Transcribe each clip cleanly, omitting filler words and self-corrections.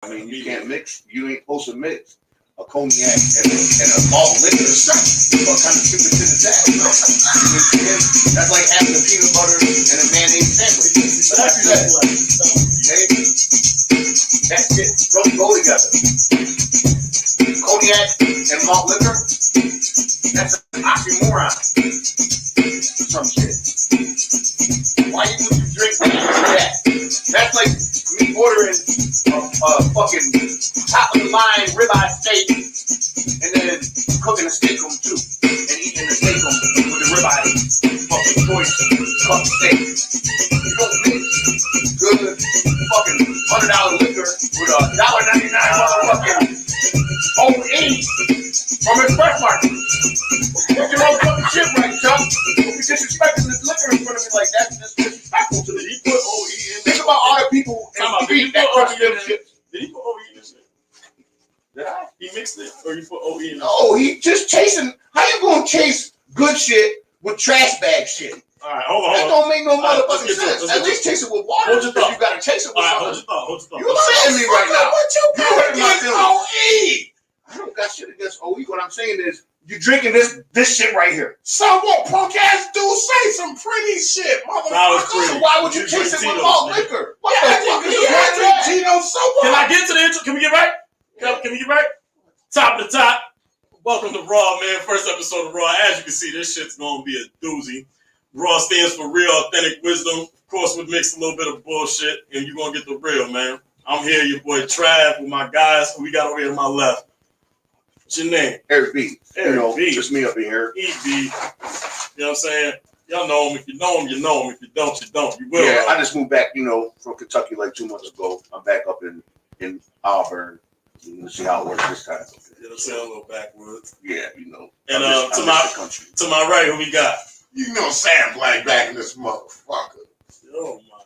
I mean, you can't mix. You ain't supposed to mix a cognac and a malt liquor. What kind of stupid shit is that? That's like having a peanut butter and a mayonnaise sandwich. But that's that. Okay? That shit don't go together. Cognac and malt liquor, that's an oxymoron. Some shit. Why would you drink that? That's like me ordering a fucking top of the line ribeye steak and then cooking a steak on too and eating the steak on with the ribeye fucking choice cut steak. You don't mix good fucking $100 liquor with a $1.99 motherfucking OE from Express Market. Get your own fucking shit right, Chuck. Don't be disrespecting this liquor in front of me like that. That's disrespectful to me. He put OE in. Think about all the people in street that crush them shit. Did he put OE in this shit? Did I? He mixed it, or you put OE in it? No, he just chasing. How you gonna chase good shit with trash bag shit? All right, hold on. That don't make no motherfucking sense. At least chase it with water. Hold your thought. You gotta chase it with something. Hold your thought. You upsetting me right now. What you got against OE? I don't got shit against OE. What I'm saying is, you drinking this shit right here. So what punk ass dude say some pretty shit, motherfucker? So why would you chase it with malt liquor? What the fuck is that? Tito, so what? Can I get to the intro? Can we get right? Can we get right? Top of the top. Welcome to Raw, man. First episode of Raw. As you can see, this shit's gonna be a doozy. Raw stands for real, authentic wisdom. Of course, we mix a little bit of bullshit, and you're gonna get the real, man. I'm here, your boy Trav, with my guys. Who we got over here to my left? What's your name? Eric B. Eric B. Just me up in here. EB. You know what I'm saying? Y'all know him. If you know him, you know him. If you don't, you don't. You will. Yeah, I just moved back, from Kentucky like 2 months ago. I'm back up in Auburn. Let's see how it works this time. You know what I'm saying? A little backwards. Yeah, And to my right, who we got? You know Sam Black back in this motherfucker. Yo, my.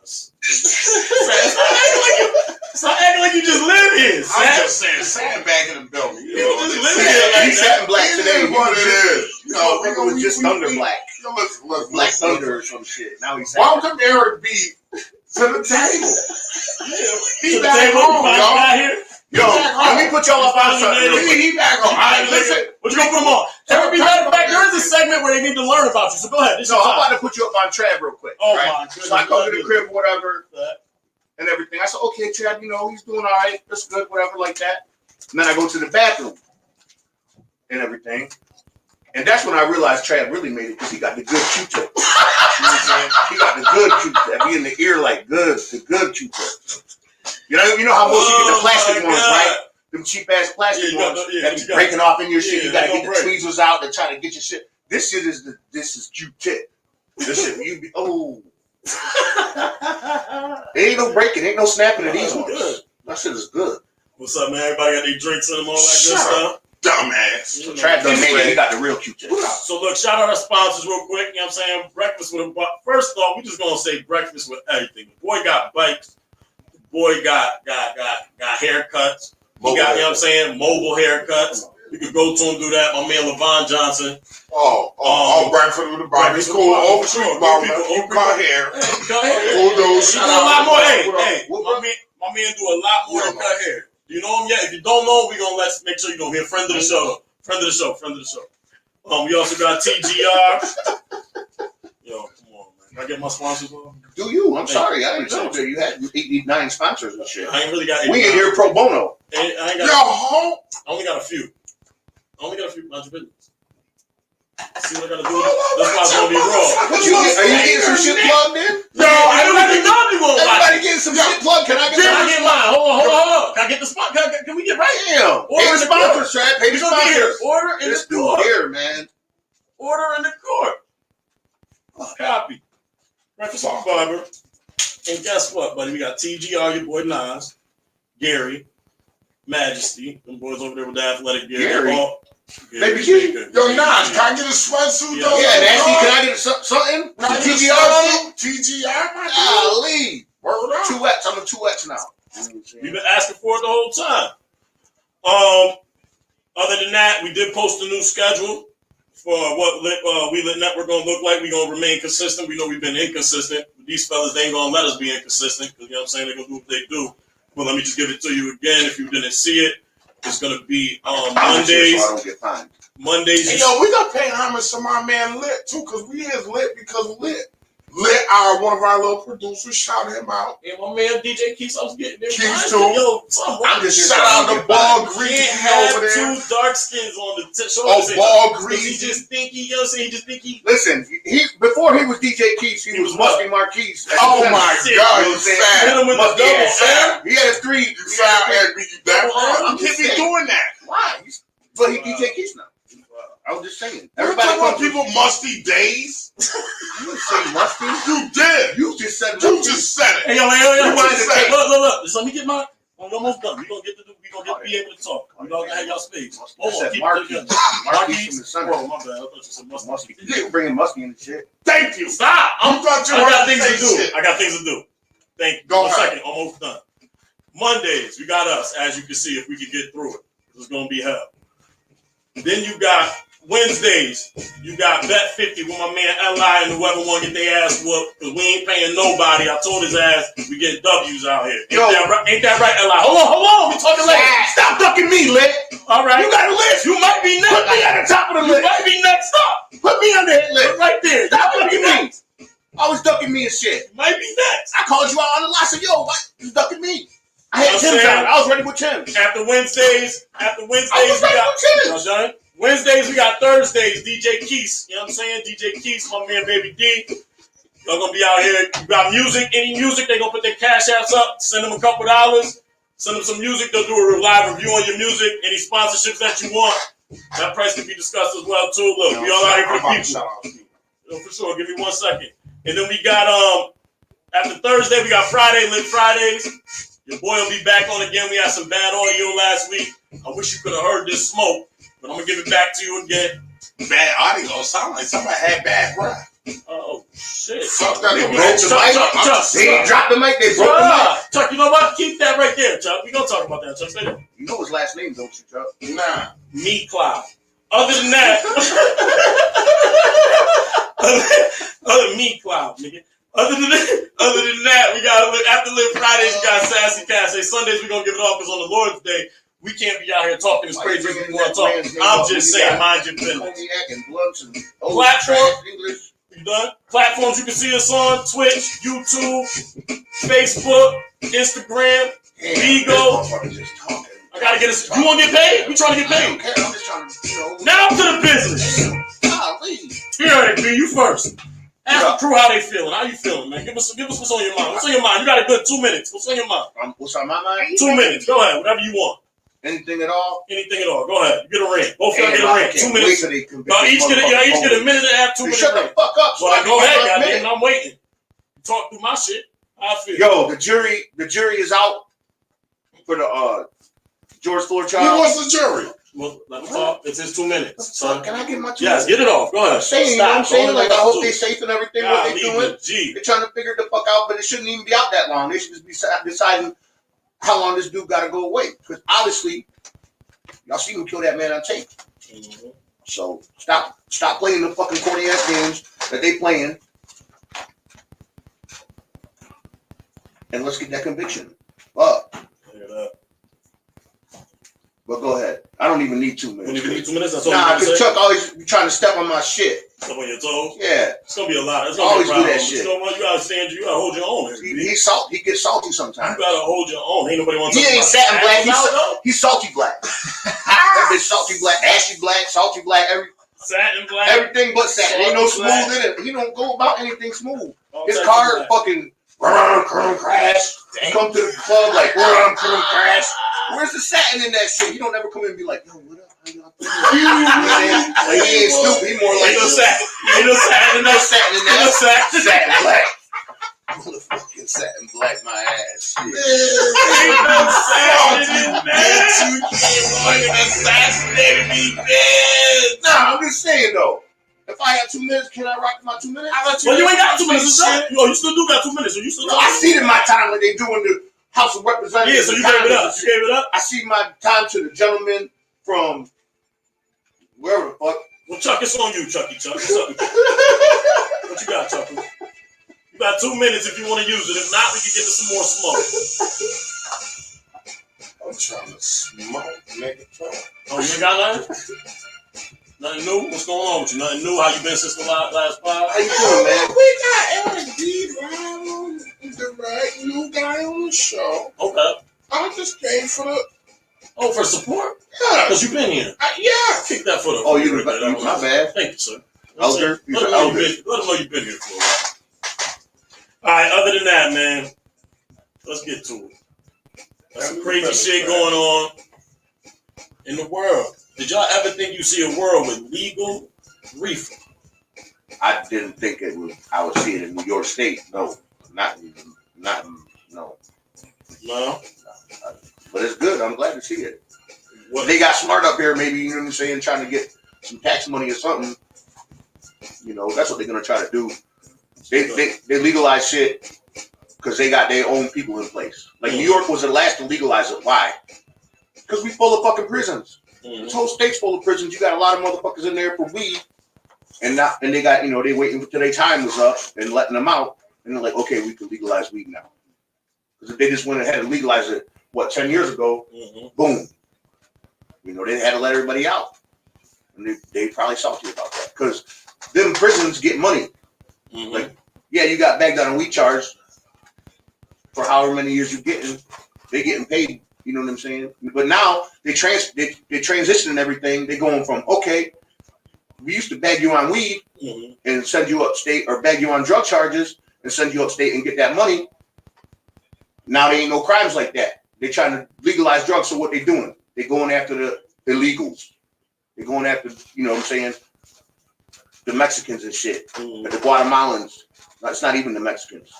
Stop acting like you just live here. Sam. I'm just saying, Sam back in the building. You don't just live here like He's that. Black today. What it is. It was just Thunder Black. Let's Black Thunder or some shit. Now he's welcome Eric B to the table. He back home, y'all. Yo, let me put y'all up on something. He back home. All right, listen. What you gonna put him on? Every matter of fact, there is a segment where they need to learn about you. So go ahead. No, I'm about to put you up on Trav real quick. Oh right? my goodness. So I come to the crib, whatever, and everything. I said, okay, Trav, he's doing all right. That's good, whatever, like that. And then I go to the bathroom and everything. And that's when I realized Trav really made it because he got the good Q-tip. You know what I'm saying? He got the good Q-tip. Be in the ear like good, the good Q-tip. You know how most you get the plastic ones, right? Them cheap ass plastic ones that be breaking off in your shit. You gotta get the tweezers out and try to get your shit. This shit is Q-tip. This shit There ain't no breaking, ain't no snapping of these ones. Good. That shit is good. What's up, man? Everybody got their drinks in them, all that good stuff. Dumbass. So Trav done made it. He got the real Q-tip. So look, shout out our sponsors real quick. You know what I'm saying? Breakfast with a first off, we just gonna say breakfast with everything. The boy got bikes. The boy got haircuts. He got, you know what I'm saying, mobile haircuts. You can go to him, do that. My man LaVon Johnson. Breakfast with the barber. He's cool. Overstreet barber. You cut hair. Bulldoze. He do a lot more. Hey, my man do a lot more than cut hair. Do you know him yet? If you don't know him, we're going to make sure you know him. Friend of the show. We also got TGR. Yo, come on, man. Can I get my sponsors on? Do you? I'm sorry. I didn't know you had 89 sponsors and shit. I ain't really got any. We in here pro bono. I only got a few. Mind your business. See what I gotta do? That's why it's gonna be raw. Are you getting some shit plugged in? No, I don't have to know you won't watch. Everybody getting some shit plugged. Can I get mine? Hold on. Can I get the spot? Can we get right? Damn. Pay the sponsors, Trav. Pay the sponsors. Order in the court. Here, man. Order in the court. Copy. Breakfast with Barber. And guess what, buddy? We got TGR, your boy Nas, Gary, Majesty. Them boys over there with the athletic gear. Baby G. Yo, Nas, can I get a sweatsuit though? Yeah, Nancy, can I get something? TGR? TGR? Golly. Word up. 2X. I'm a 2X now. We've been asking for it the whole time. Other than that, we did post a new schedule for what We Lit Network going to look like. We're going to remain consistent. We know we've been inconsistent. These fellas, they ain't going to let us be inconsistent because, you know what I'm saying, they're going to do what they do. Well, let me just give it to you again. If you didn't see it, it's gonna be Mondays. So I don't get fined. Mondays. Hey, yo, we gotta pay homage to my man Lit too, cause we is lit because Lit, one of our little producers, shout him out. And my man DJ Keith, I was getting there. Keith too. Yo, I'm just shout out to Ball Greasy can't have over there. two dark skins on the show. Oh, Ball He Greasy. just think he, you know what I'm saying? He just think he. Listen, before he was DJ Keys, he was Musty Marquise. Oh my Shit, God, you you know what I'm saying? fat. Hit him with the Musty double ass. fat. He had a 3. You fat ass me, you that Oh, I can't be doing that. Why? But he DJ Keys now. I was just saying. Everybody Everybody want comes people musty days. You didn't say Musty. You did. You just said You Musty. just said it. Hey, yo, You just said it. look. Just let me get my. I'm almost done. We gonna be able to talk. We gonna have y'all space. I Hold on, said keep Marquise. it together. Marquise from the Sun. Oh, my bad. I thought you said Musty. Musty. You bringing Musty in the shit. Thank you. Stop. I thought you I were got going things to to say do. shit. I got things to do. Thank you. Go 1 ahead. second. Almost done. Mondays, we got us, as you can see, if we can get through it. It's gonna be hell. Then you got Wednesdays, you got Bet 50 with my man L.I. and whoever want to get their ass whooped, because we ain't paying nobody. I told his ass we getting W's out here. Ain't that right, L.I.? Hold on. We talking later. Stop ducking me, Lit. All right. You got a list. You might be next. Put me at the top of the You list. might be next up. Put me on the hit list. Right there. Stop You might be ducking me. next. Always ducking me and shit. You might be next. I called you out on the line. I said, yo, what? You ducking me. I had I'm Tim's saying- out. I was ready with Tim. After Wednesdays, I was we ready got. with Tim. Y'all done? Wednesdays, we got Thursdays, DJ Keese. You know what I'm saying? DJ Keese, my man Baby D. Y'all gonna be out here. You got music, any music, they gonna put their cash apps up, send them a couple $. Send them some music, they'll do a live review on your music. Any sponsorships that you want, that price can be discussed as well too. Look, we all out here for the people. Yo, for sure, give me 1 second. And then we got, after Thursday, we got Friday, Lit Fridays. Your boy will be back on again. We had some bad audio last week. I wish you could have heard this smoke. But I'm gonna give it back to you again. Bad audio. Sound like somebody had bad breath. Oh shit! Fuck that. They They broke the mic. They ain't dropped the mic. They broke the mic. Chuck, you know what? Keep that right there, Chuck. We gonna talk about that, Chuck. Say that. You know his last name, don't you, Chuck? Nah. Meat Cloud. Other than that, other Meat Cloud, nigga. Other than that, we got after Live Fridays, we got Sassy Cass. Sundays we gonna give it off because on the Lord's Day. We can't be out here talking as crazy as we want to talk. I'm just saying, mind your business. Cognac and blunts and Platform. English. You done? Platforms you can see us on: Twitch, YouTube, Facebook, Instagram, Bigo. Just talking. I gotta get us. You want to get paid? We trying to get I paid. don't care. I'm just trying to, you know. Now to the business. Golly. Here, B, you first. Ask the crew how they feeling. How you feeling, man? Give us what's on your mind. What's on your mind? You got a good 2 minutes. What's on your mind? What's on my mind? 2 minutes. Go ahead. Whatever you want. Anything at all? Anything at all. Go ahead. You get a rant. Both of y'all Damn, get a I rant. can't 2 minutes. wait till they convict Y'all this each get a minute and a half, 2 minutes. Shut the fuck up. So I Go can ahead, get my goddamn. minute. I'm waiting. Talk through my shit. How I feel. Yo, the jury is out for the George Floyd Who trial. was the jury? Well, let me talk. It's his 2 minutes. Son. Can I get my 2 Yes, minutes? get it off. Go ahead. I'm saying, you know what I'm Stop. saying? Don't Like, I let hope them they're do. safe and everything, what God, they're leave doing. the G. They're trying to figure the fuck out, but it shouldn't even be out that long. They should just be deciding how long this dude got to go away. Because obviously, y'all see him kill that man on tape. Mm-hmm. So stop playing the fucking corny ass games that they playing, and let's get that conviction. But go ahead. I don't even need 2 When minutes. you need 2 minutes, that's all Nah, you because can say. Chuck always be trying to step on my shit. Step on your toes. Yeah, It's gonna be a lot. It's I gonna always be a do problem. that shit. You know what? You gotta stand. You gotta hold your own. he gets salty You sometimes. gotta hold your own. Ain't nobody want to. He ain't satin black. Though. He's salty black. That bitch salty black, ashy black, salty black, Satin black. everything but satin. Ain't no Salty black. smooth in it. He don't go about anything smooth. All His types car of black. fucking crash. He come to the club like crash. Where's the satin in that shit? He don't ever come in and be like, yo, what up? How y'all doing? You know what I'm saying? Like, he ain't stupid. He more like Ain't no satin. Ain't no satin in no that. satin in Ain't no that. satin. Satin black. Motherfucking satin black my ass. Shit. Ain't no satin in that. You can't assassinate me, man. Nah, I'm just saying though. If I have 2 minutes, can I rock my 2 minutes? Well, you ain't got 2 minutes. You still do got 2 minutes. So you still. I see it in my time when they doing the House of Representatives. Yeah, so you gave it up. You gave it up. I see my time to the gentleman from wherever the fuck. Well, Chuck, it's on you, Chucky. Chuck, what's up? What you got, Chucky? You got 2 minutes if you want to use it. If not, we can get to some more smoke. I'm trying to smoke, nigga. Oh, you ain't got nothing? Nothing new? What's going on with you? Nothing new? How you been since the last pod? How you doing, man? We got R.A.W. on the right new guy on the show. Okay. I just came for the. Oh, for support? Yeah. Because you've been here. Yeah. Kick that foot up. Oh, you my bad. Thank you, sir. Elder? Let them know you've been here for a while. All right, other than that, man, let's get to it. There's some crazy shit going on in the world. Did y'all ever think you see a world with legal reefer? I didn't think I would see it in New York State. No, not no. No? But it's good. I'm glad to see it. What? They got smart up here, maybe, you know what I'm saying, trying to get some tax money or something. You know, that's what they're going to try to do. They legalize shit because they got their own people in place. Like, New York was the last to legalize it. Why? Because we full of fucking prisons. This whole state's full of prisons. You got a lot of motherfuckers in there for weed. And they got, you know, they waiting until their time was up and letting them out. And they're like, okay, we can legalize weed now. Because if they just went ahead and legalized it, 10 years ago, boom. You know, they had to let everybody out. And they probably salty about that. Because them prisons get money. Like, yeah, you got bagged on a weed charge for however many years you're getting. They getting paid. You know what I'm saying? But now they transitioning everything. They going from, okay, we used to bag you on weed and send you upstate, or bag you on drug charges and send you upstate and get that money. Now there ain't no crimes like that. They trying to legalize drugs. So what they doing? They going after the illegals. They going after, you know what I'm saying, the Mexicans and shit, and the Guatemalans. It's not even the Mexicans,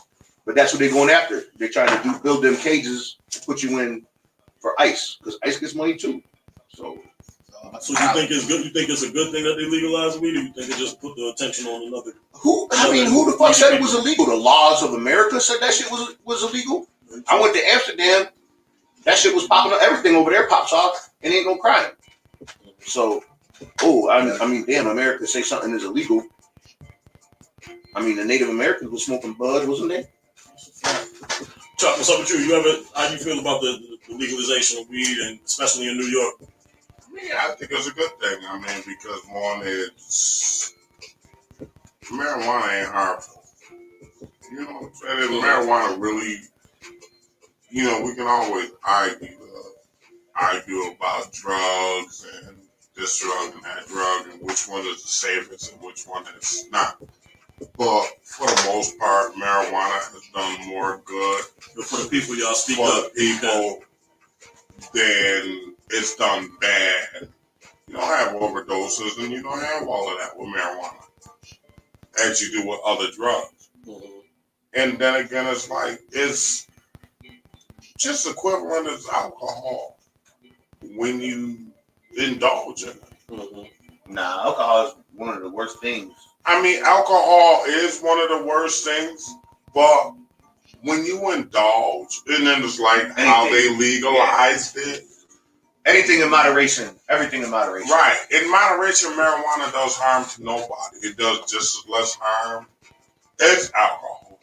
but that's what they're going after. They're trying to build them cages to put you in for ICE, because ICE gets money too. So you think it's good? You think it's a good thing that they legalize weed, or you think it just put the attention on another? Who the fuck said it was illegal? The laws of America said that shit was illegal. I went to Amsterdam. That shit was popping up. Everything over there pops off, and ain't no crime. So, I mean, damn, America say something is illegal. I mean, the Native Americans were smoking bud, wasn't they? Chuck, what's up with you? How do you feel about the legalization of weed, and especially in New York? I think it's a good thing. I mean, because one is marijuana ain't harmful. You know what I'm saying? Marijuana really, you know, we can always argue about drugs and this drug and that drug and which one is the safest and which one is not. But for the most part, marijuana has done more good for the people y'all speak for up. the people than it's done bad. You don't have overdoses and you don't have all of that with marijuana as you do with other drugs. And then again, it's like, it's just equivalent as alcohol when you indulge in it. Nah, alcohol is one of the worst things. I mean, alcohol is one of the worst things, but when you indulge, and then it's like how they legalized it. Anything in moderation. Everything in moderation. Right. In moderation, marijuana does harm to nobody. It does just as less harm as alcohol.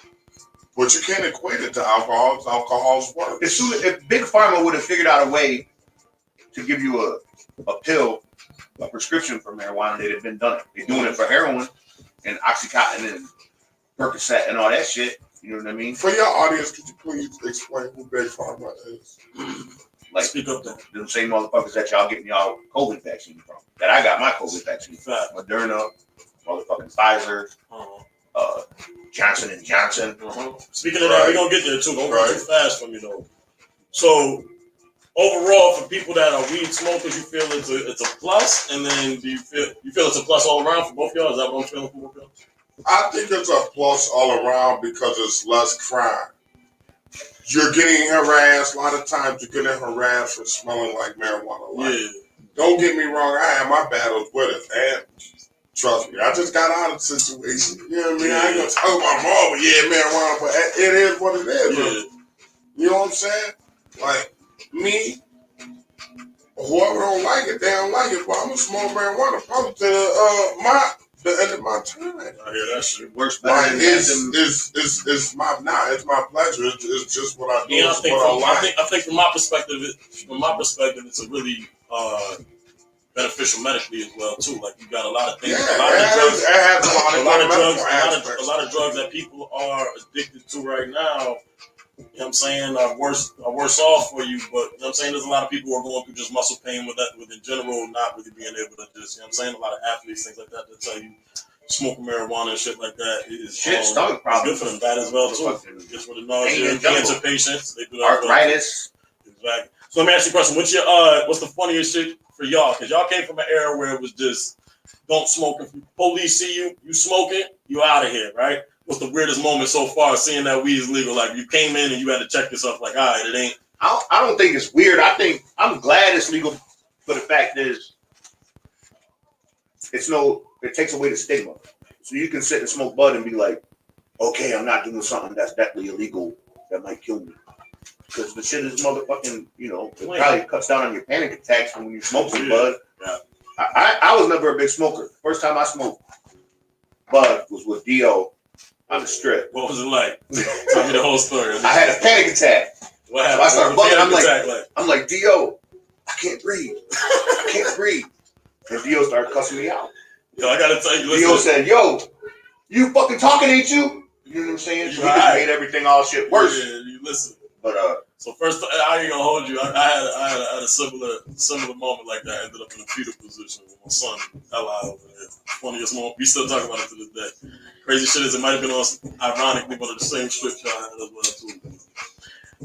But you can't equate it to alcohol. Alcohol's worse. If Big Pharma would have figured out a way to give you a pill, a prescription for marijuana, they'd have been done it. They're doing it for heroin and Oxycontin and Percocet and all that shit. You know what I mean? For your audience, could you please explain who Big Pharma is? Like, speak up the same motherfuckers that y'all getting y'all COVID vaccine from. That I got my COVID vaccine from. Moderna, motherfucking Pfizer, Johnson and Johnson. Speaking of that, we're gonna get there too. Don't go too fast from you though. So overall, for people that are weed smokers, you feel it's a plus, and then do you feel it's a plus all around for both y'all? Is that what I'm feeling for both y'all? I think it's a plus all around because it's less crime. You're getting harassed. A lot of times you're getting harassed for smelling like marijuana. Like, don't get me wrong, I have my battles with it. And trust me, I just got out of the situation. You know what I mean? I ain't gonna talk about more, but marijuana, but it is what it is. You know what I'm saying? Like, me, whoever don't like it, they don't like it. But I'm gonna smoke marijuana probably to my the end of my time. I hear that shit. Works Like better than it's my pleasure. It's just what I do. Yeah, It's what I like. I think from my perspective, it's a really beneficial medically as well too. Like you got a lot of things, Yeah, a lot of drugs, it has a lot of drugs that people are addicted to right now. You know what I'm saying, are worse off for you, but you know what I'm saying, there's a lot of people who are going through just muscle pain with in general, not really being able to just, you know what I'm saying, a lot of athletes, things like that tell you smoking marijuana and shit like that is stomach problems. good for them. That as well too. Just with the nausea, cancer patients, they do that. Arthritis. Exactly. So let me ask you a question. What's the funniest shit for y'all? Because y'all came from an era where it was just don't smoke. If police see you smoking, you out of here, right? What's the weirdest moment so far seeing that weed is legal? Like you came in and you had to check yourself, like, all right, it ain't. I don't think it's weird. I'm glad it's legal, but the fact is, it takes away the stigma. So you can sit and smoke bud and be like, okay, I'm not doing something that's definitely illegal that might kill me. Because the shit is motherfucking, it probably cuts down on your panic attacks when you smoke some bud. Yeah. I was never a big smoker. First time I smoked bud was with D.O. on the strip. What was it like? Tell me the whole story. I had a panic attack. What happened? So I started bugging. I'm like, D.O., I can't breathe. I can't breathe. And D.O. started cussing me out. Yo, I gotta tell you. D.O. said, yo, you fucking talking, ain't you? You know what I'm saying? So he just made everything all shit worse. Yeah, you listen. But so first, I ain't gonna hold you. I had a similar moment like that. I ended up in a fetal position with my son, Eli, over there. Funniest moment. We still talk about it to this day. Crazy shit is it might have been on, ironically, one of the same strips y'all had as well too.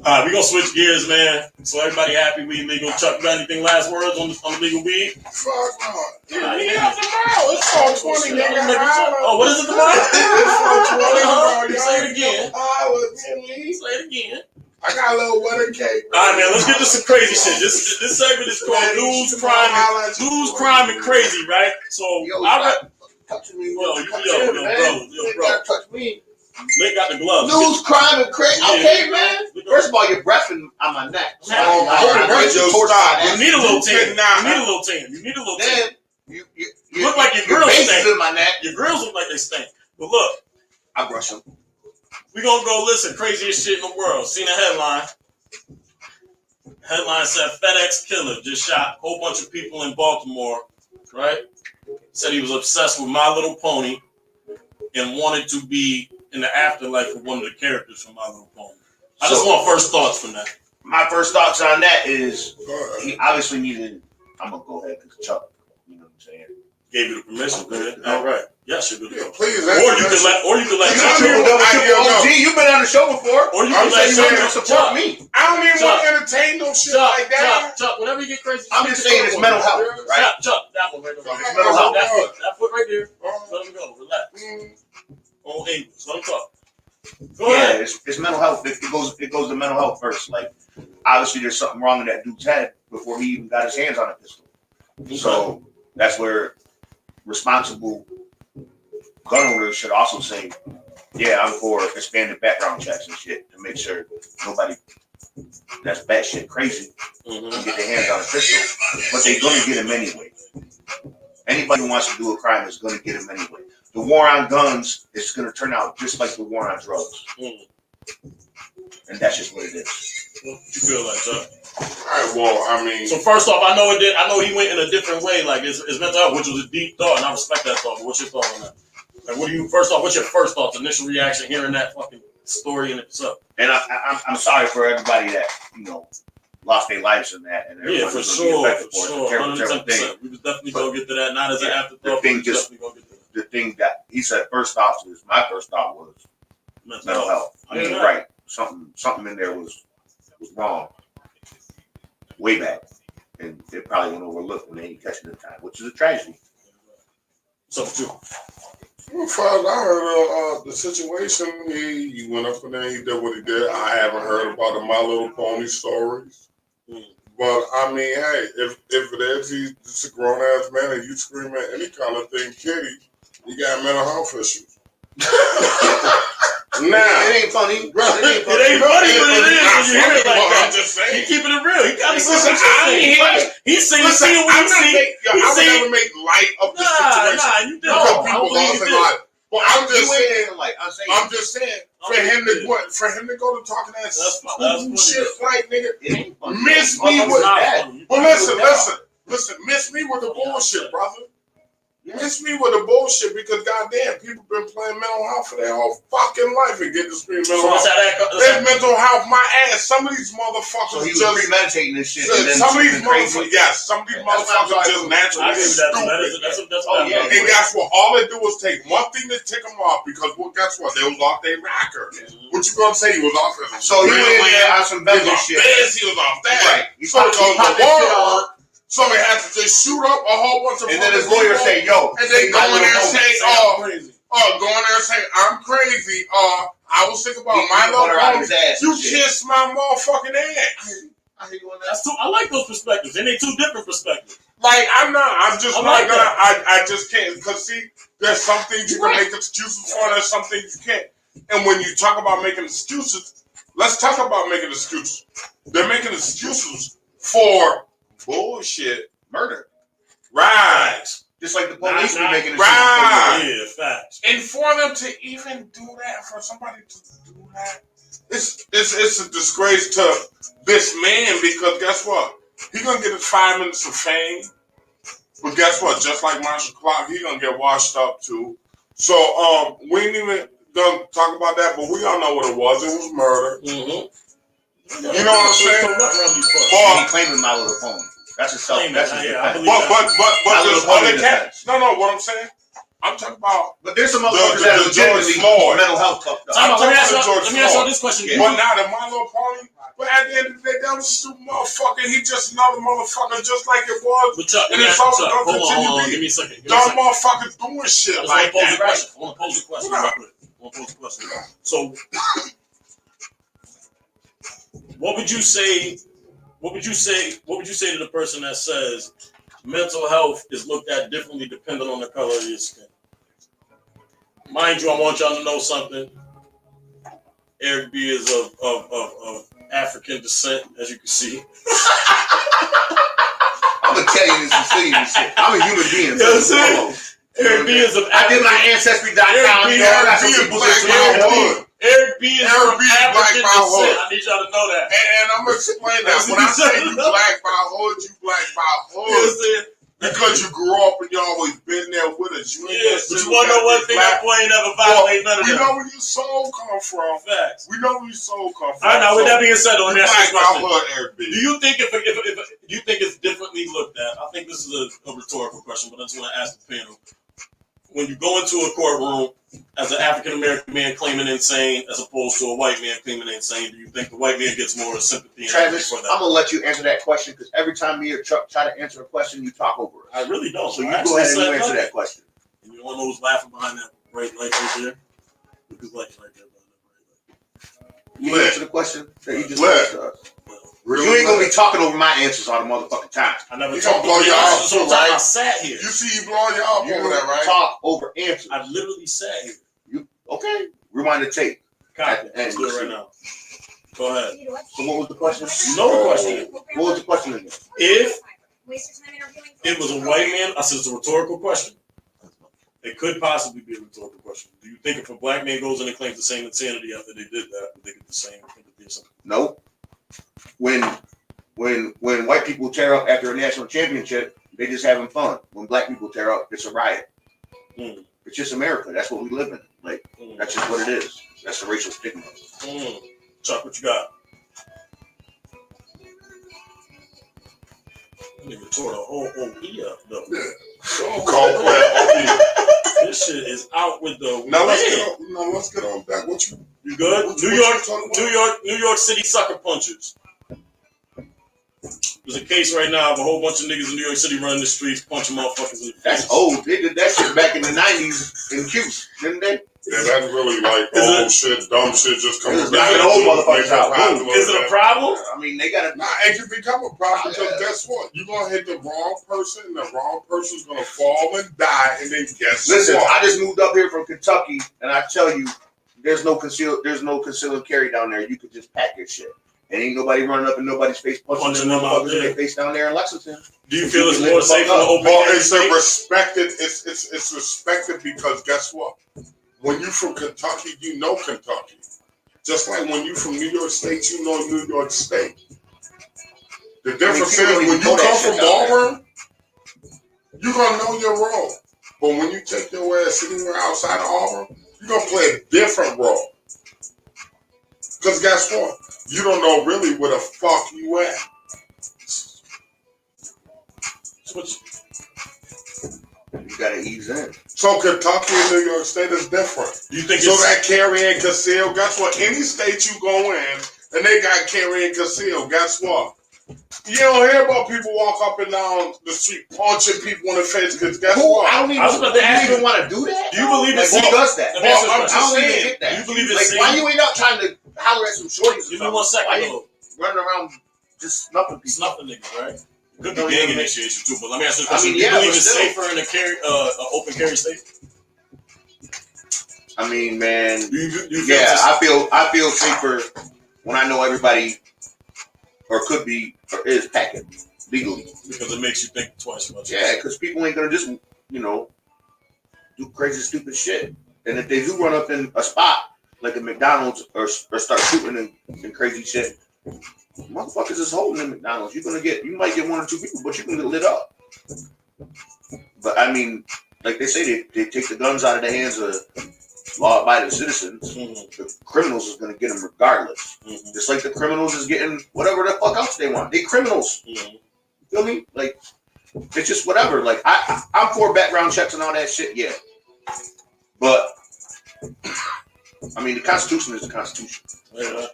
All right, we gonna switch gears, man. So everybody happy weed legal. Chuck, you got anything last words on the legal weed? Fuck no. Yeah, tomorrow. It's 420, nigga. Oh, what is it tomorrow? It's 420. Say it again. Say it again. I got a little wedding cake. All right, man. Let's get to some crazy shit. This segment is called News, Crime, and Crazy, right? So touching me, bro. You gotta touch me. Link got the gloves. News, crime, and crazy. Okay, man. First of all, you're breathing on my neck. You need a little tan. You need a little tan. You look like your grills stink. In my neck. Your grills look like they stink. But look, I brush them. We gonna go listen. Craziest shit in the world. Seen a headline. Headline said FedEx killer just shot a whole bunch of people in Baltimore. Right? Said he was obsessed with My Little Pony and wanted to be in the afterlife of one of the characters from My Little Pony. I just want first thoughts from that. My first thoughts on that is he obviously needed. I'm gonna go ahead because Chuck, you know what I'm saying. Gave you the permission, man. All right. Yes, you're good to go. Please, or you could let OG, you've been on the show before. Or you can let you support me. I don't even want to entertain no shit like that. Chuck, whenever you get crazy, I'm just saying it's mental health, right? Chuck, that one right there. Mental health. That foot right there. Let him go. Relax. On English. Let him talk. Go ahead. It's mental health. It goes to mental health first. Like, obviously, there's something wrong in that dude's head before he even got his hands on a pistol. So that's where responsible gun owners should also say, yeah, I'm for expanded background checks and shit to make sure nobody that's batshit crazy can get their hands on a pistol, but they're going to get them anyway. Anybody who wants to do a crime is going to get them anyway. The war on guns is going to turn out just like the war on drugs. And that's just what it is. What you feel like, Chuck? Alright, well, I mean. So first off, I know he went in a different way, like his mental health, which was a deep thought, and I respect that thought. But what's your thought on that? Like, what's your first thoughts, initial reaction, hearing that fucking story in itself? And I'm sorry for everybody that lost their lives in that, and yeah, for sure, 110%. We was definitely gonna get to that, not as an afterthought. The thing that he said first thought was my first thought was mental health. I mean, right? Something in there was wrong way back, and it probably went overlooked when they didn't catch it in time, which is a tragedy. So too. Well, Father, I heard the situation. He went up in there. He did what he did. I haven't heard about the My Little Pony stories. But I mean, hey, if it is, he's a grown ass man, and you scream at any kind of thing, kitty, you got mental health issues. Nah. It ain't funny. Bro, It ain't funny, but it is when you hear it like that. I'm just saying. He keeping it real. He got to Listen, I ain't hear. He's saying, Listen, see what I'm you not see. make, yo, I would never make light of the situation. Nah, you did. Because I people believe lost you their did. life. But I'm just saying, I'm just saying, for him to go to talking that stupid shit like nigga, miss me with that. But listen, miss me with the bullshit, brother. Miss me with the bullshit because goddamn, people been playing mental health for their whole fucking life and getting to scream mental health. There's mental health my ass. Some of these motherfuckers so he was just premeditating this shit. Some of these motherfuckers, some of these motherfuckers just naturally stupid. And guess what? All they do is take one thing to tick them off because well, guess what? They was off their rocker. What you gonna say? He was off his so he went in there on some better shit. He was off that. Right. So he goes to war. So he had to just shoot up a whole bunch of. And then his lawyer say, "Yo," and they go in there and say, go in there and say, "I'm crazy." I was thinking about My Little Pony. You kissed my motherfucking ass. I like those perspectives, and they two different perspectives. Like I'm just like not gonna. I just can't because see, there's some things you can make excuses for. There's some things you can't. And when you talk about making excuses, let's talk about making excuses. They're making excuses for bullshit, murder, right? Just like the police be making excuses. Right. Yeah, facts. And for them to even do that, for somebody to do that, it's a disgrace to this man because guess what? He's gonna get his 5 minutes of fame. But guess what? Just like Marshall Clark, he's gonna get washed up too. So we ain't even gonna talk about that, but we all know what it was. It was murder. Mm-hmm. You know what I'm saying? He claiming My Little Pony. That's a self. That's a defense. But there's other cats. No, what I'm saying. I'm talking about. But there's some motherfuckers that legitimately mental health fucked up. Let me ask you this question. But now the My Little Pony. But at the end of the day, that was a stupid motherfucker. He just another motherfucker, just like it was. And it's also going to continue to be. Give me a second. Dumb motherfuckers doing shit like that. I want to pose a question. So, what would you say? What would you say to the person that says mental health is looked at differently depending on the color of your skin? Mind you, I want y'all to know something. R.A.W is of African descent, as you can see. I'm gonna tell you this Sicilian shit. I'm a human being. You know what I'm saying? R.A.W is of I did my Ancestry.com. R.A.W is black. R.A.W is from African descent. I need y'all to know that. And I'm gonna explain that. When I say you black by hood, you black by hood. Because you grew up and you always been there with us. But you wanna know one thing? That boy ain't never violated none of that. We know where your soul come from. Facts. We know where your soul come from. All right, now with that being said, on that question, do you think if you think it's differently looked at? I think this is a rhetorical question, but I just want to ask the panel. When you go into a courtroom as an African American man claiming insane as opposed to a white man claiming insane, do you think the white man gets more sympathy and Travis, for that? I'm gonna let you answer that question because every time me or Chuck try to answer a question, you talk over it. I really don't. So you go ahead and you answer that question. And you want to know who's laughing behind that bright light right there? Look who's light right there behind that bright light. You answer the question that you just asked us. Really? You ain't gonna be talking over my answers all the motherfucking time. I never talk over your answers. So I sat here. You see you blowing your off over that, right? Talk over answers. I literally sat here. Okay? Rewind the tape. Copy. Let's do it right now. Go ahead. So what was the question? You know the question. What was the question again? If it was a white man, I said it's a rhetorical question. It could possibly be a rhetorical question. Do you think if a black man goes in and claims the same insanity after they did that, would they get the same sympathy? Nope. When white people tear up after a national championship, they just having fun. When black people tear up, it's a riot. It's just America. That's what we live in. Like that's just what it is. That's the racial stigma. Chuck, what you got? Nigga tore the whole OE up though. This shit is out with the let's get on that. What you good? New York City sucker punchers. There's a case right now of a whole bunch of niggas in New York City running the streets, punching motherfuckers in the face. That's old. They did that shit back in the 90s in Cuse, didn't they? Yeah, that's really like old shit, dumb shit just coming back. Old motherfuckers out. Is it a problem? I mean, they gotta. Nah, it can become a problem because guess what? You're gonna hit the wrong person, and the wrong person's gonna fall and die, and then guess what? Listen, I just moved up here from Kentucky, and I tell you, there's no conceal and carry down there. You could just pack your shit. And ain't nobody running up in nobody's face, punching them motherfuckers in their face down there in Lexington. Do you feel it's more safe in the open carry? Well, it's respected. It's respected because guess what? When you from Kentucky, you know Kentucky. Just like when you from New York State, you know New York State. The difference is when you come from Auburn, you're gonna know your role. But when you take your ass anywhere outside of Auburn, you're gonna play a different role. Because guess what? You don't know really where the fuck you at. You gotta ease in. So Kentucky and New York State is different. You think so that carry and conceal, guess what? Any state you go in and they got carry and conceal, guess what? You don't hear about people walk up and down the street punching people in the face because guess what? I don't even want to do that. Do you believe it's who does that? I don't even get that. Do you believe it's why you ain't out trying to holler at some shorties? Give me 1 second. Why you running around just snuffing people? Snuffing niggas, right? Could be gang initiation too, but let me ask you a question. Do you believe it's safer in a open carry state? I mean, man, I feel safer when I know everybody or could be or is packing legally. Because it makes you think twice about it. Yeah, because people ain't gonna just, do crazy stupid shit. And if they do run up in a spot like a McDonald's or start shooting and crazy shit, motherfuckers is holding in McDonald's. You might get 1 or 2 people, but you can get lit up. But I mean, like they say, they take the guns out of the hands of law-abiding citizens. Mm-hmm. The criminals is gonna get them regardless. Mm-hmm. Just like the criminals is getting whatever the fuck else they want. They criminals. Mm-hmm. You feel me? Like it's just whatever. Like I'm for background checks and all that shit. Yeah, but I mean the Constitution is the Constitution. Yeah.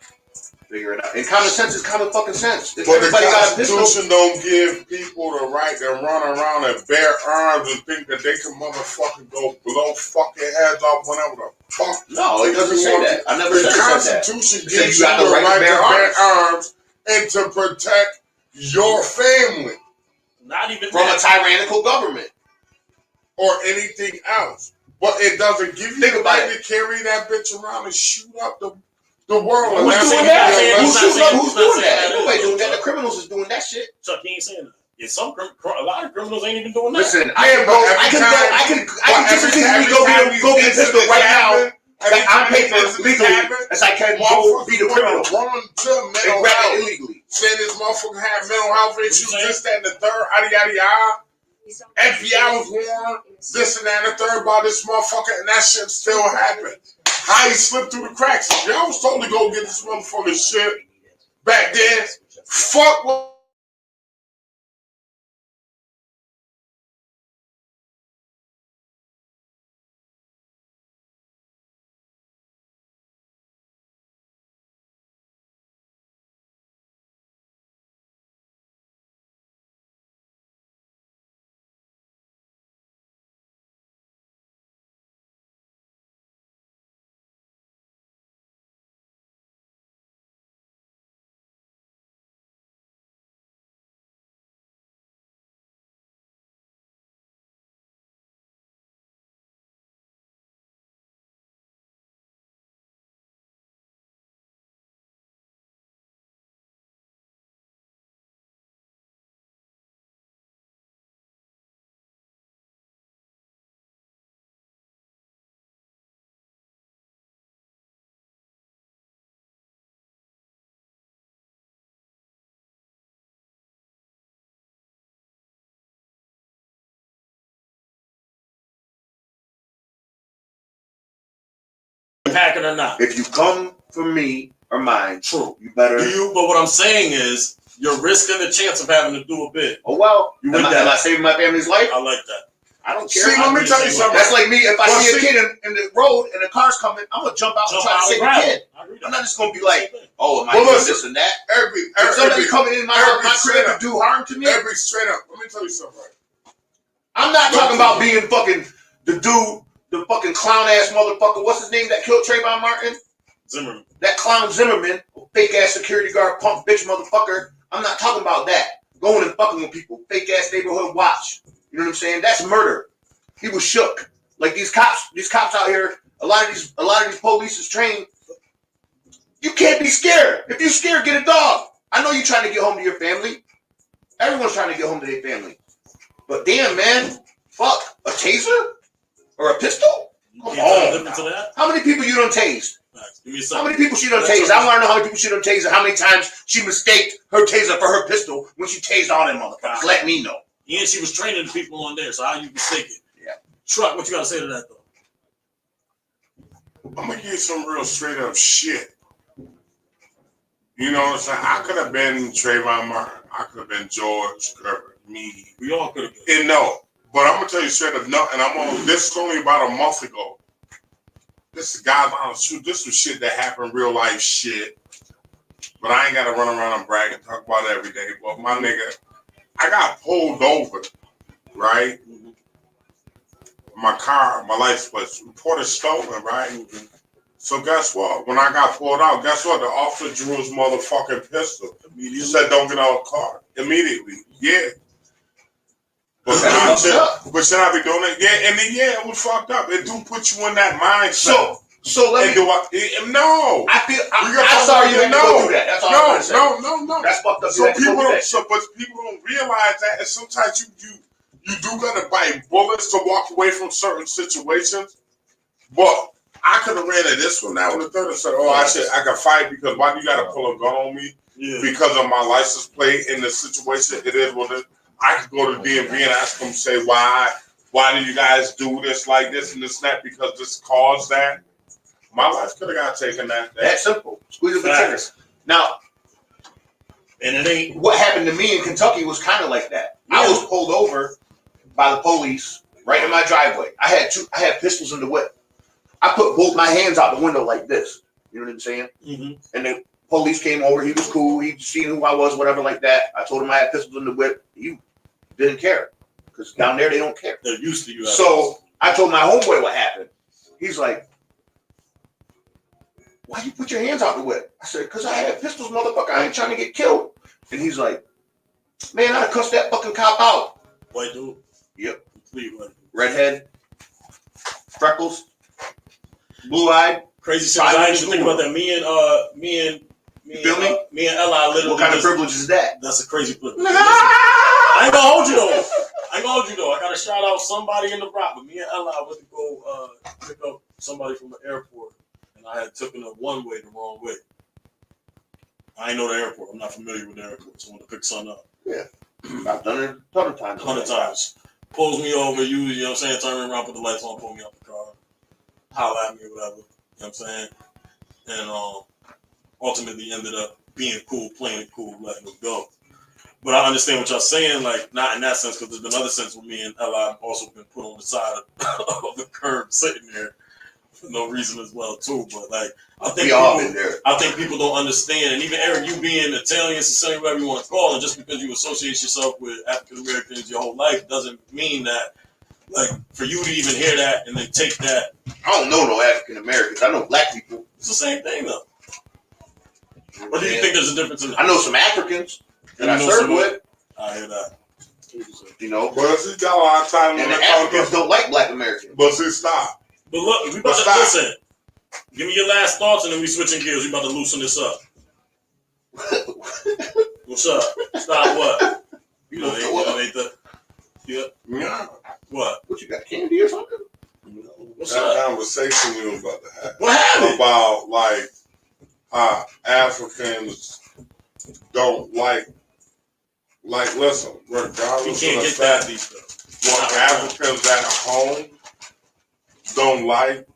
Figure it out. And common sense is common fucking sense. If but the Constitution don't give people the right to run around and bear arms and think that they can motherfucking go blow fucking heads off whenever the fuck. No, it doesn't say that. I never said that. The Constitution gives you the right to bear arms and to protect your family. Not even from a tyrannical government or anything else. But it doesn't give you the right to carry that bitch around and shoot up the world. Who's doing that? Who's doing that? Nobody doing that. The criminals is doing that shit. Chuck, he ain't saying that. Yeah, a lot of criminals ain't even doing that. Listen, I can physically go get a pistol right now. I'm paper legally as I can go be the criminal. Run to mental health illegally. Saying this motherfucker had mental health issues, this, that, and the third, yada, yada. FBI was warned, this and that and the third about this motherfucker, and that shit still happened. How he slipped through the cracks. Y'all was told to go get this motherfucker shit back then. Fuck what. Packing or not. If you come for me or mine, true. You better. But what I'm saying is, you're risking the chance of having to do a bid. Oh well, am I saving my family's life? I like that. I don't care. See, let me tell you something. That's like me. If I see a kid in the road and the car's coming, I'm gonna jump out and try to save the kid. I'm not just gonna be like, oh, am I doing this and that? If somebody coming in my crib to do harm to me, straight up. Let me tell you something. Right? I'm not talking about being fucking the dude. The fucking clown ass motherfucker, what's his name that killed Trayvon Martin? Zimmerman. That clown Zimmerman, fake ass security guard, punk bitch motherfucker. I'm not talking about that. Going and fucking with people, fake ass neighborhood watch. You know what I'm saying? That's murder. He was shook. Like these cops out here, a lot of these police is trained. You can't be scared. If you're scared, get a dog. I know you're trying to get home to your family. Everyone's trying to get home to their family. But damn, man, fuck, a taser or a pistol? Come on. How many people you done tased? How many people she done tased? I want to know how many people she done tased and how many times she mistaked her taser for her pistol when she tased all them motherfuckers. Let me know. And she was training the people on there, so how you mistake it? Yeah. Truck, what you gotta say to that though? I'm gonna give you some real straight up shit. You know what I'm saying? I could have been Trayvon Martin. I could have been George Gerber, me. We all could have been. And no, but I'm gonna tell you straight up, no. And I'm on. This is only about a month ago. This is God's honest truth. This was shit that happened, real life shit. But I ain't gotta run around and brag and talk about it every day. But my nigga, I got pulled over, right? My car, my license plate, reported stolen, right? Mm-hmm. So guess what? When I got pulled out, guess what? The officer drew his motherfucking pistol. He said, "Don't get out of the car." Immediately. Yeah. But should I be doing it? Yeah, and then it was fucked up. It do put you in that mindset. So let me. No. I feel. I'm sorry you had to go through that. That's all I'm gonna say. No. That's fucked up. So people don't realize that, and sometimes you do gotta bite bullets to walk away from certain situations. But I could have ran at this one, that one, the third, and said, I can fight because why do you gotta pull a gun on me? Yeah. Because of my license plate in the situation. It is what it is. I could go to DMV and ask them, say, why do you guys do this like this and this and that? Because this caused that. My life could have got taken that day. That's simple. Squeeze the triggers. Now, and it ain't. What happened to me in Kentucky was kind of like that. Yeah. I was pulled over by the police right in my driveway. I had pistols in the whip. I put both my hands out the window like this. You know what I'm saying? Mm-hmm. And the police came over. He was cool. He seen who I was, whatever like that. I told him I had pistols in the whip. He didn't care because down there they don't care. They're used to you. So I told my homeboy what happened. He's like, "Why you put your hands out the whip?" I said, "Because I had pistols, motherfucker. I ain't trying to get killed." And he's like, "Man, I'd cuss that fucking cop out." White dude? Yep. Complete white dude. Redhead. Freckles. Blue-eyed. Crazy shit. I didn't even think about that. Me and Ella literally. What kind of privilege is that? That's a crazy privilege. I ain't gonna hold you though. I gotta shout out somebody in the Rock. But me and Ella went to go pick up somebody from the airport. I had taken a one way the wrong way. I ain't know the airport. I'm not familiar with the airport, so I want to pick son up. Yeah. I've done it a ton of times. 100 times. Pulls me over, you know what I'm saying? Turn me around, put the lights on, pull me out the car. Holler at me or whatever. You know what I'm saying? And ultimately ended up being cool, playing it cool, letting them go. But I understand what y'all saying, like, not in that sense, because there's been other sense with me and Ella. I've also been put on the side of the curb sitting there. For no reason as well too, but like I think people don't understand, and even Eric, you being Italian, Sicilian, whatever you want to call it, just because you associate yourself with African Americans your whole life doesn't mean that, like, for you to even hear that and then take that. I don't know no African Americans. I know black people. It's the same thing though. Or do you think there's a difference in that? I know some Africans that I served with. I hear that. You know, but see, got a lot of time. And the Africans don't like black Americans. But see, stop. But look, we about to listen. Give me your last thoughts, and then we switching gears. We about to loosen this up. What's up? Stop what? You know, ain't the. Yeah. What? What you got? Candy or something? What's that up? Conversation we were about to have. What happened? About like how Africans don't like. Listen, regardless you can't of get that deep stuff. What Africans at home don't like,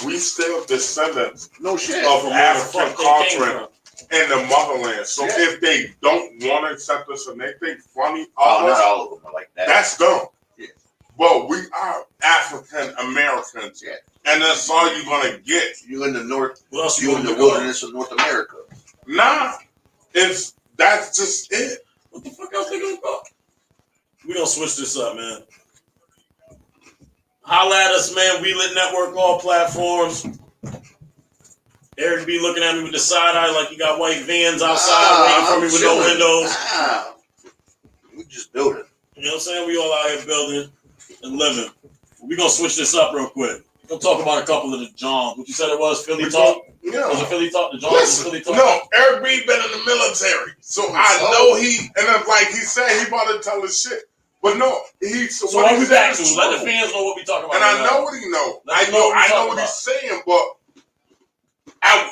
we still descendants of African culture in the motherland. So if they don't want to accept us and they think funny of us, not all of them are like that. That's dumb. Yeah. But we are African Americans. Yeah. And that's all you're gonna get. You in the north, what else you in the wilderness of North America. Nah. That's just it. What the fuck else they gonna go? We gonna switch this up, man. Holla at us, man. We Lit Network, all platforms. Eric be looking at me with the side eye like you got white vans outside waiting for me with no windows. We just building. You know what I'm saying? We all out here building and living. We're gonna switch this up real quick. We'll talk about a couple of the Johns. What you said it was Philly talk? Yeah. Was it Philly talk? The Johns was Philly talk? No, R.A.W. been in the military. So I know and then, like he said, he about to tell his shit. But no, so what we back to? Let the fans know what we talking about. And I know what he know. I know what he's saying, but I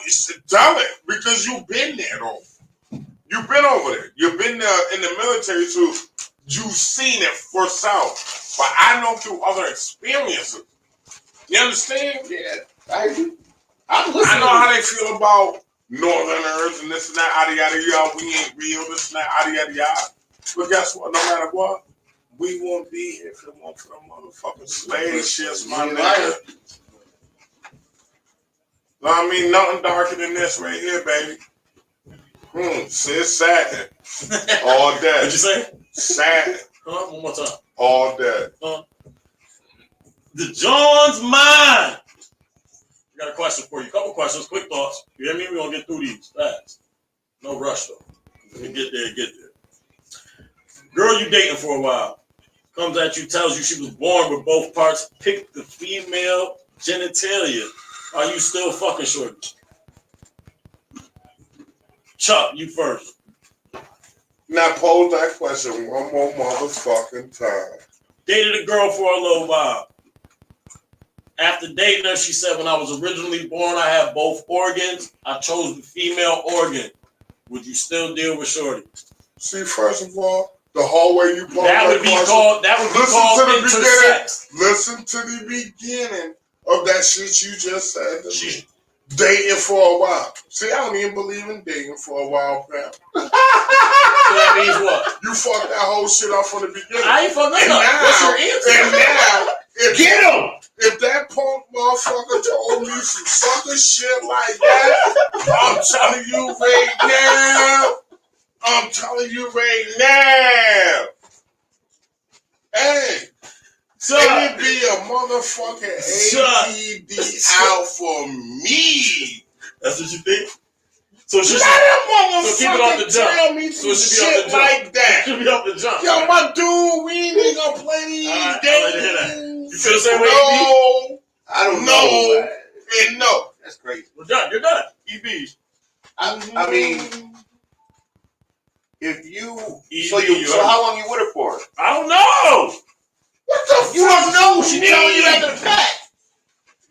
tell it because you've been there though. You've been over there. You've been there in the military, so you've seen it for yourself. But I know through other experiences. You understand? Yeah, I do. I know how they feel about Northerners and this and that, yada yada yada. We ain't real, this and that, yada yada yada. But guess what? No matter what, we won't be here if it weren't for the motherfucking slave ships, my nigga. I mean, nothing darker than this right here, baby. See, it's sad. All day. What'd you say? Sad. One more time. All day. The John's mind. I got a question for you. A couple questions, quick thoughts. You hear me? We're going to get through these fast. No rush, though. When we get there, get there. Girl you dating for a while. Comes at you, tells you she was born with both parts. Pick the female genitalia. Are you still fucking shorty? Chuck, you first. Now pose that question one more motherfucking time. Dated a girl for a little while. After dating her, she said, when I was originally born, I had both organs. I chose the female organ. Would you still deal with shorty? See, first of all, the whole way you pose that would be called intersex. Listen to the beginning of that shit you just said to me. Dating for a while. See, I don't even believe in dating for a while, fam. So that means what? You fucked that whole shit up from the beginning. I ain't fucked that up. What's your answer? And now, Get him! If that punk motherfucker told me some sucker shit like that, I'm telling you right now. Hey, it'd be a motherfucking APD out for me. That's what you think? So she keep it off the jump. Tell me some shit like that. Should be off the jump. Yo, my dude, we ain't gonna play these games. You feel the same way? No, I don't know. And no. That's crazy. We're done. You're done. EBs. I mean, if you so how long you with her for? I don't know. What the fuck? You don't know. She telling you after the fact.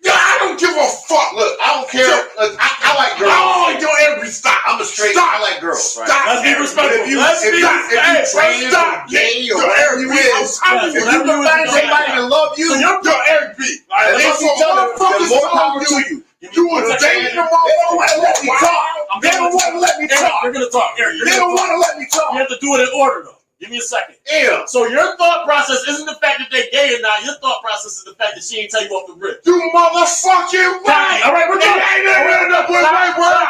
Yo, I don't give a fuck. Look, I don't care. Look, I like girls. Oh, yo, every stop. I'm a straight. Stop. I like girls. Right? Let's be respectful. If you trans or gay or whatever you is, if you can find somebody to love you, you're R.A.W. and if you tell them, more power to you. You was dating the motherfucker. Let me talk. They don't want to let me talk. You're gonna talk. Eric, They don't want to let me talk. You have to do it in order, though. Give me a second. Yeah. So your thought process isn't the fact that they're gay or not. Your thought process is the fact that she ain't tell you off the rip. You motherfucking right. All right, we're done.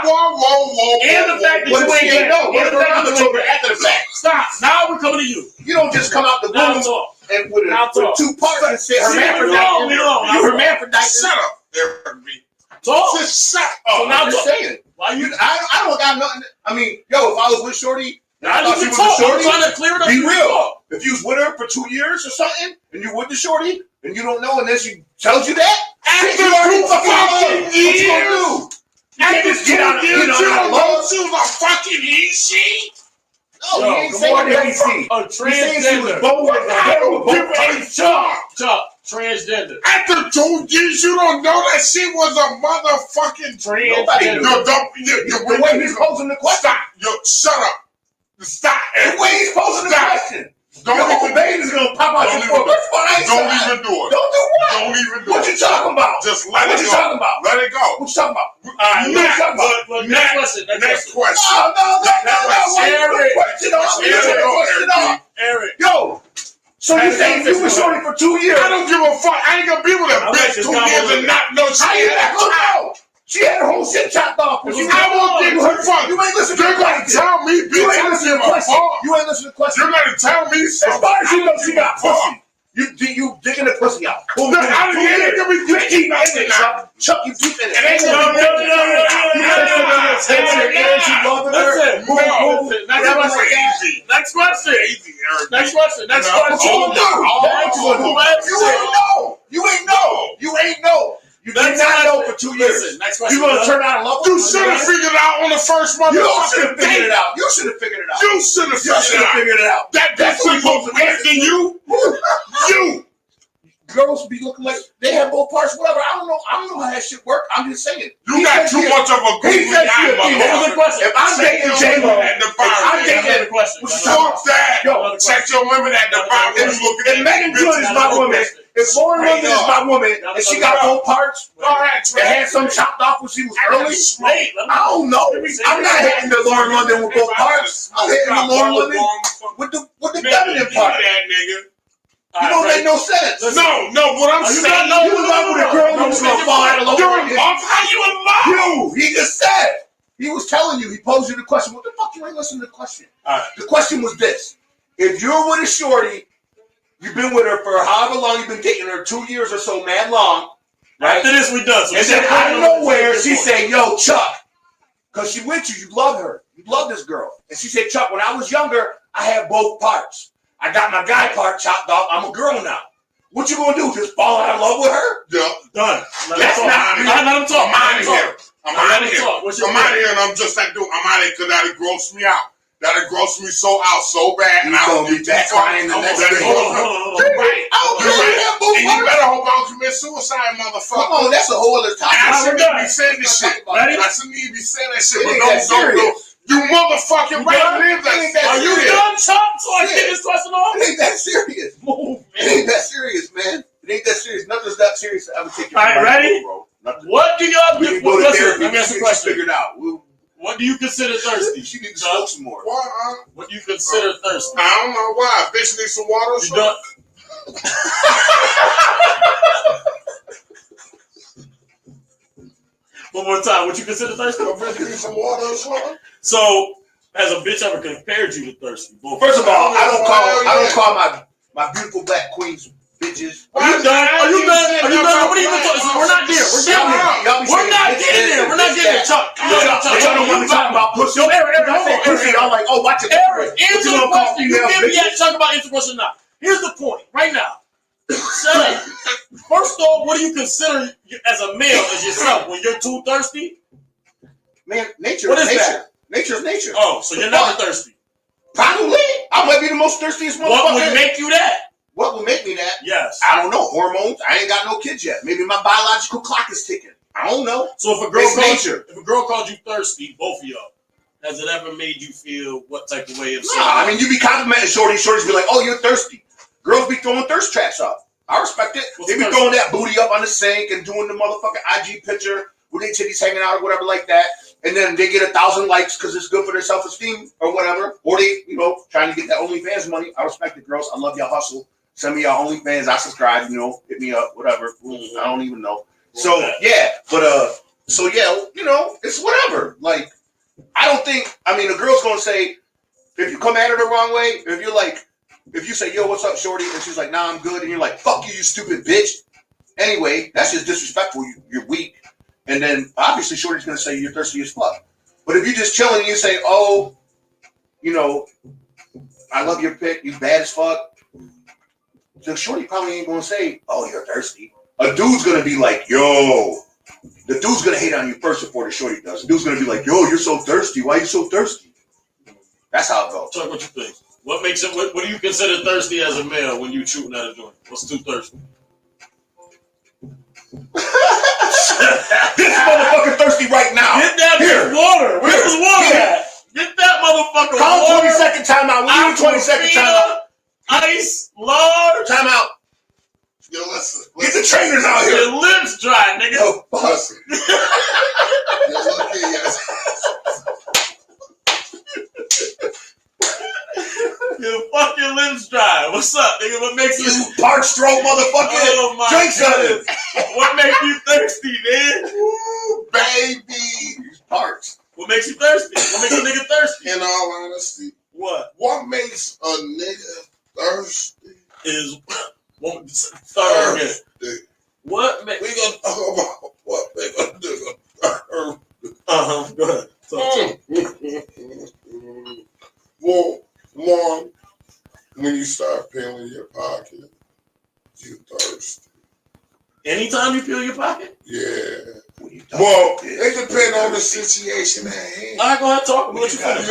Whoa. And the fact that you ain't gay. And the fact that you ain't gay. After the fact. Stop. Now we're coming to you. You don't just come out the Now womb talk. and with two parts and say hermaphrodite. You hermaphrodite. Shut up, R.A.W. Talk. Just shut So up. now I'm just saying. Why you? I don't got nothing. I mean, yo, if I was with Shorty, Now I you thought she can was talk. a I'm shorty, trying to clear it up. be real. If you was with her for 2 years or something, and you with the shorty, and you don't know, and then she tells you that, After you already 2 fucking fucking what you gonna years. do? You can't just get out of You love. she was a fucking he-she? No, he ain't saying that he see. A He's saying she was transgender. born with I don't give both a fuck. Chuck. Transgender. After 2 years, you don't know that she was a motherfucking Nobody knew. The way he's posing the question. Stop. Yo, shut up. Stop. The way he's posing the question. Don't Your whole even vein is gonna pop out your foot. Don't even do it. Don't do what? Don't even do What it. you talking about? Just let What it you go. talking about? Let it go. What you talking about? All right, Next. next question. Next question. No. Eric. Question off. Eric. Yo. So you saying you was shorty for 2 years? I don't give a fuck. I ain't gonna be with a I like bitch this 2 years and not know she How you had not a gonna child. know? She had her whole shit chopped off. I won't give a fuck. You ain't listen to You're the gonna question. tell me, bitch, You I ain't don't listen to give the a question. fuck. You ain't listen to the question. You're gonna tell me As something. far as you know, she got Fuck. pussy. You digging the pussy out. Boom, Look, I didn't hear it. Give me You deep in it, Chuck. Chuck, you deep in it. It ain't You no- listen to her. You loving her. Listen. Boom, boom. Next question. Crazy. Next question. Crazy, Eric. Next question. Next What question. you gonna do? Next You ain't question. know. You ain't know. You ain't know. You did not know for 2 years. Listen, next question. You gonna turn out in love with You her? should have figured it out on the first month. You should have figured it out. You should have figured it out. You should have figured it out. That's what supposed to be asking you. You. Girls be looking like they have both parts, whatever. I don't know how that shit work. I'm just saying. You got too much of a goofy guy, motherfucker. If I'm dating J-Lo, I'm taking the question. Fuck that. Yo, check your limit at the bar. If Megan Good is my woman, if Lauren London is my woman, and she got both parts, and had some chopped off when she was early, I don't know. I'm not hitting the Lauren London with both parts. I'm hitting the Lauren London with the feminine part. You don't make no sense. No, what I'm saying. You in love with a girl who's gonna fall out of love. You're in love? How you in love? He just said. He was telling you. He posed you the question. What the fuck you ain't listening to the question? The question was this: if you're with a shorty, you've been with her for however long you've been dating her, 2 years or so, mad long. Right? After this, we done. So and then out of nowhere, she said, "Yo, Chuck," because she with you. You love her. You love this girl. And she said, "Chuck, when I was younger, I had both parts. I got my guy part chopped off. I'm a girl now. What you gonna do? Just fall out of love with her?" Yeah. Done. That's not. Let him talk. I'm out of here. I'm out of here. I'm out of here, and I'm just that dude. I'm out of here because that'll gross me out. That'll gross me so out so bad, and I don't get back crying the next day. Hold on. Right. And you better hope I don't commit suicide, motherfucker. Come on, that's a whole other topic. I shouldn't even be saying this shit. Ready? I shouldn't even be saying that shit. But don't. You motherfucking right live that. Are you done, Chuck? So I get this question off? It ain't that serious. Move, It ain't that serious, man. It ain't that serious. Nothing's that serious to ever take your All right, ready? bro. What do y'all do? We go to therapy. Let me ask you a question. Figure it out. What do you consider thirsty? She needs to smoke some more. What do you consider thirsty? I don't know why. Bitch needs some water or You done? One more time. What you consider thirsty? Bitch needs some water or something. So, has a bitch ever compared you to thirsty? First of all, I don't call my beautiful black queens bitches. Are you done? What are you even talking? We're not there. We're not getting there. We're not getting there. Chuck. Y'all don't want to talk about pussy. Yo, Eric, Y'all like, oh, watch it. Eric, answer the question. You can't be talking about intercourse or not. Here's the point. Right now. Shut up. First off, what do you consider as a male as yourself when you're too thirsty? Man, nature. What is nature. that? Nature's nature. Oh, so you're never thirsty. Probably. I might be the most thirstiest motherfucker. What would make you that? What would make me that? Yes. I don't know. Hormones. I ain't got no kids yet. Maybe my biological clock is ticking. I don't know. So if a girl called you thirsty, both of y'all, has it ever made you feel what type of way? I mean, you be complimenting shorties be like, "Oh, you're thirsty." Girls be throwing thirst traps up. I respect it. They be throwing that booty up on the sink and doing the motherfucking IG picture with their titties hanging out or whatever like that. And then they get 1,000 likes because it's good for their self-esteem or whatever. Or they, trying to get that OnlyFans money. I respect it, girls. I love y'all hustle. Send me y'all OnlyFans. I subscribe, hit me up, whatever. I don't even know. So, yeah. But, it's whatever. Like, I don't think, a girl's going to say, if you come at her the wrong way, if you say, "Yo, what's up, shorty?" and she's like, "Nah, I'm good," and you're like, "Fuck you, you stupid bitch." Anyway, that's just disrespectful. You're weak. And then, obviously, shorty's going to say you're thirsty as fuck. But if you're just chilling and you say, "Oh, I love your pic, you bad as fuck," the shorty probably ain't going to say, "Oh, you're thirsty." A dude's going to be like, "Yo." The dude's going to hate on you first before the shorty does. The dude's going to be like, "Yo, you're so thirsty. Why are you so thirsty?" That's how it goes. Tell me what you think. What makes it? What do you consider thirsty as a male when you shooting at a joint? What's too thirsty? This motherfucker thirsty right now. Get that bitch water. Where's the water at? Get that motherfucker Call water. 20-second timeout. We need 20-second timeout. Ice, large. Timeout. Yo, listen. Get the trainers out here. Your lips dry, nigga. Yo, Listen. Your fucking lips dry. What's up, nigga? What makes you parched throat, motherfucker? Oh my Drink something. What makes you thirsty, man? Ooh, baby. Parched. What makes you thirsty? What makes a nigga thirsty? In all honesty, what makes a nigga thirsty is start again. What makes we gonna talk about what makes a nigga thirsty? Go ahead. One, when you start peeling your pocket, you thirsty. Anytime you feel your pocket? Yeah. Well, it depends on the situation at hand. All right, go ahead, talk. I'm gonna let you finish.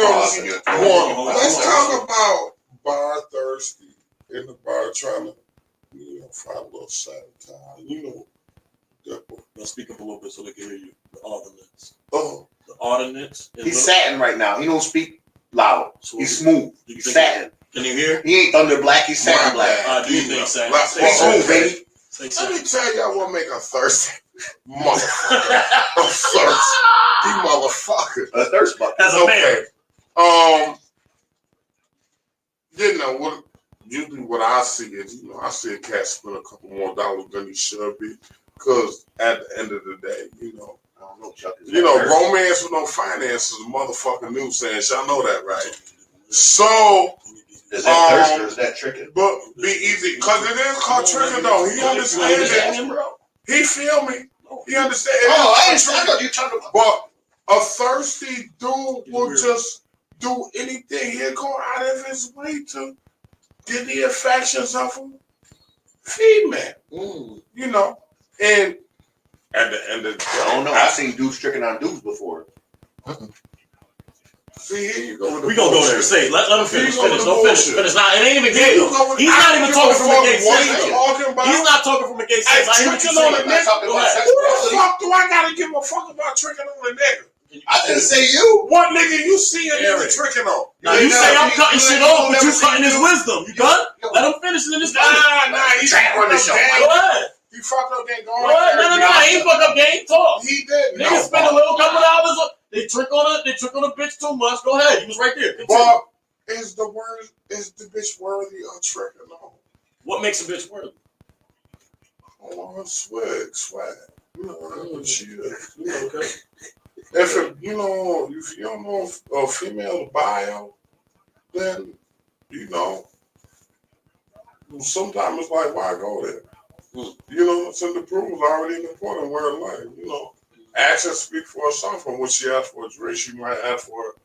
Let's talk about bar thirsty in the bar trying to, find a little satisfaction. Let's speak up a little bit so they can hear you. The ordinance. Oh. The ordinance. He's satin right now. He don't speak loud. He's smooth. He's satin. Can you hear? He ain't thunder black. He's satin black. Do you think satin? He's smooth, baby. Let me tell y'all what make a thirsty motherfucker. A thirsty motherfucker. A thirst bucket. As a man. Usually what I see is, I see a cat spend a couple more dollars than he should be. Because at the end of the day, I don't know, Chuck. Romance with no finance is a motherfucking nuisance. Y'all know that, right? So, is that thirst or is that tricking? But be easy, because it is called tricking, though. He understands it. He feel me. He understands it. Oh, I thought you trying to. But a thirsty dude will just do anything. He'll go out of his way to get the affections of a female. And at the end of the day, I don't know. I've seen dudes tricking on dudes before. See, here you go. We gonna go there. Say, let him finish. Finish. Don't finish. Finish. Now, it ain't even gay. He's not even talking from a gay sense. He's not talking from a gay sense. Tricking on a nigga. Who the fuck do I gotta give a fuck about tricking on a nigga? I didn't say you. What nigga you see a nigga tricking on? Now you say I'm cutting shit off, but you cutting his wisdom. You done? Let him finish and then it's Nah, he's on the show. Go ahead. He fucked up game. No, he ain't fucked up game. Talk. He did. Niggas spend a little couple dollars. They trick on a bitch too much. Go ahead. You was right there. But is the bitch worthy of tricking on? What makes a bitch worthy? Oh, swag. She is. Okay. If you don't know a female bio, then sometimes it's like, why go there? So the proof is already in the point of where like, actions speak for herself. And when she asks for a drink, she might ask for it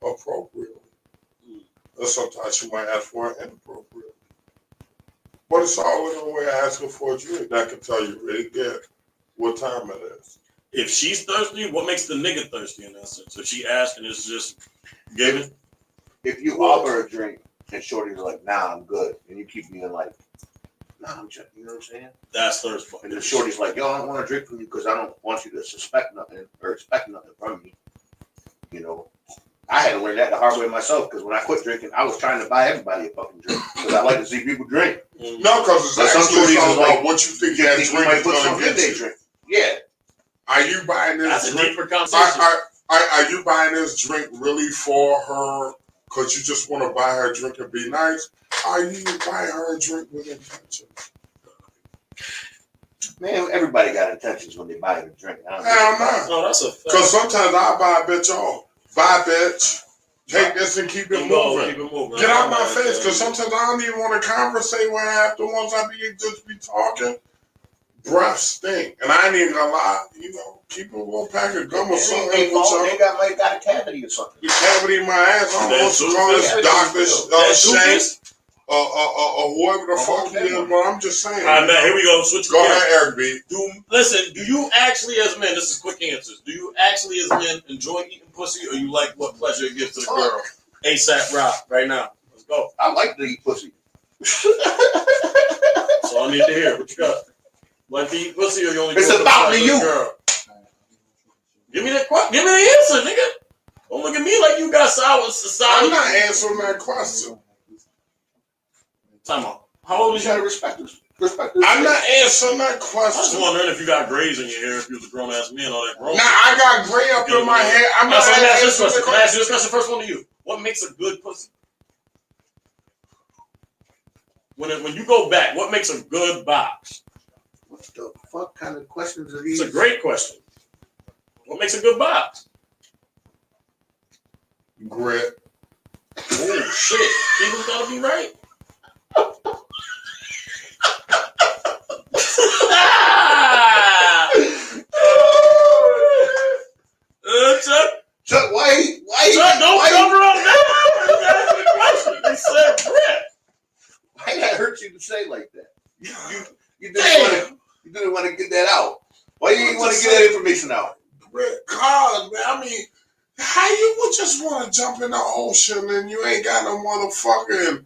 appropriately. Or sometimes she might ask for it inappropriately. But it's all in the way of asking for a drink. That can tell you really good what time it is. If she's thirsty, what makes the nigga thirsty in that sense? If she asks and it's just given? If you offer a drink and shorty's like, nah, I'm good. And you keep being like, nah, I'm checking. You know what I'm saying? That's thirst. And the shorty's like, yo, I don't want to drink from you because I don't want you to suspect nothing or expect nothing from me. I had to learn that the hard way myself because when I quit drinking, I was trying to buy everybody a fucking drink because I like to see people drink. No, because it's actually all about what you think that drink is going to get you. Yeah. Are you buying this That's drink? A deeper conversation. Are you buying this drink really for her because you just want to buy her a drink and be nice? Are you buying her a drink with intention? Man, everybody got intentions when they buy a drink. Hell no. No, that's a fact. Because sometimes I buy a bitch off. Bye, bitch. Take this and keep it moving. Get out my face, because sometimes I don't even want to conversate with her after once I just be talking. Breath stink. And I ain't even gonna lie, keep a little pack of gum or something. They might got a cavity or something. The cavity in my ass. I don't know what you call this. Dr. Shane. Or whoever the fuck he is, but I'm just saying. All right, man, here we go. Switch Go ahead, Eric B. Do you actually, as men, this is quick answers, do you actually, as men, enjoy eating pussy, or you like what pleasure it gives to the girl? ASAP Rock, right now. Let's go. I like to eat pussy. That's all I need to hear. What you got? Like to eat pussy, or you only it's do about the you. Girl? Give me the answer, nigga. Don't look at me like you got sour. I'm not answering that question. Time out. How old was you? Respect this. I'm not answering that question. I was wondering if you got grays in your hair, if you was a grown ass man, all that grown. Nah, I got gray up in my hair. I'm not answering this question. Can I ask you this question? First one to you. What makes a good pussy? When you go back, what makes a good box? What the fuck kind of questions are these? It's a great question. What makes a good box? Grit. Oh shit! People's gotta be right. Chuck, why? Chuck, don't cover up now. He said grit. Why that hurt you to say like that? You Damn. You didn't want to get that out. Why you didn't want to get that information out? Because, man, I mean, how you would just want to jump in the ocean and you ain't got no motherfucking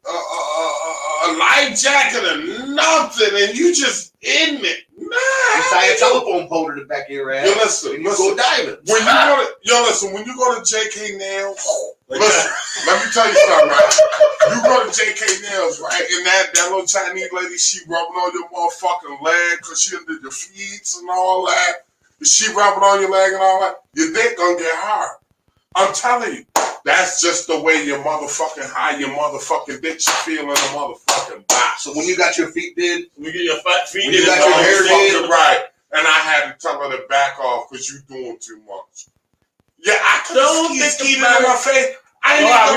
a life jacket or nothing, and you just in it? Nah. You tie a telephone pole to the back of your ass. Yo, listen, and you go diving. When you go to JK Nails, listen, let me tell you something, right? You go to JK Nails, right? And that little Chinese lady, she rubbing on your motherfucking leg because she did your feet and all that. She rubbing on your leg and all that. Your dick gonna get hard. I'm telling you. That's just the way your motherfucking high, your motherfucking dick should feel in a motherfucking box. So when you got your feet did, when you get your feet when did, you got your hair did, right? And I had to tell her to back off because you doing too much. Yeah, I could have skeeted in my face. I ain't all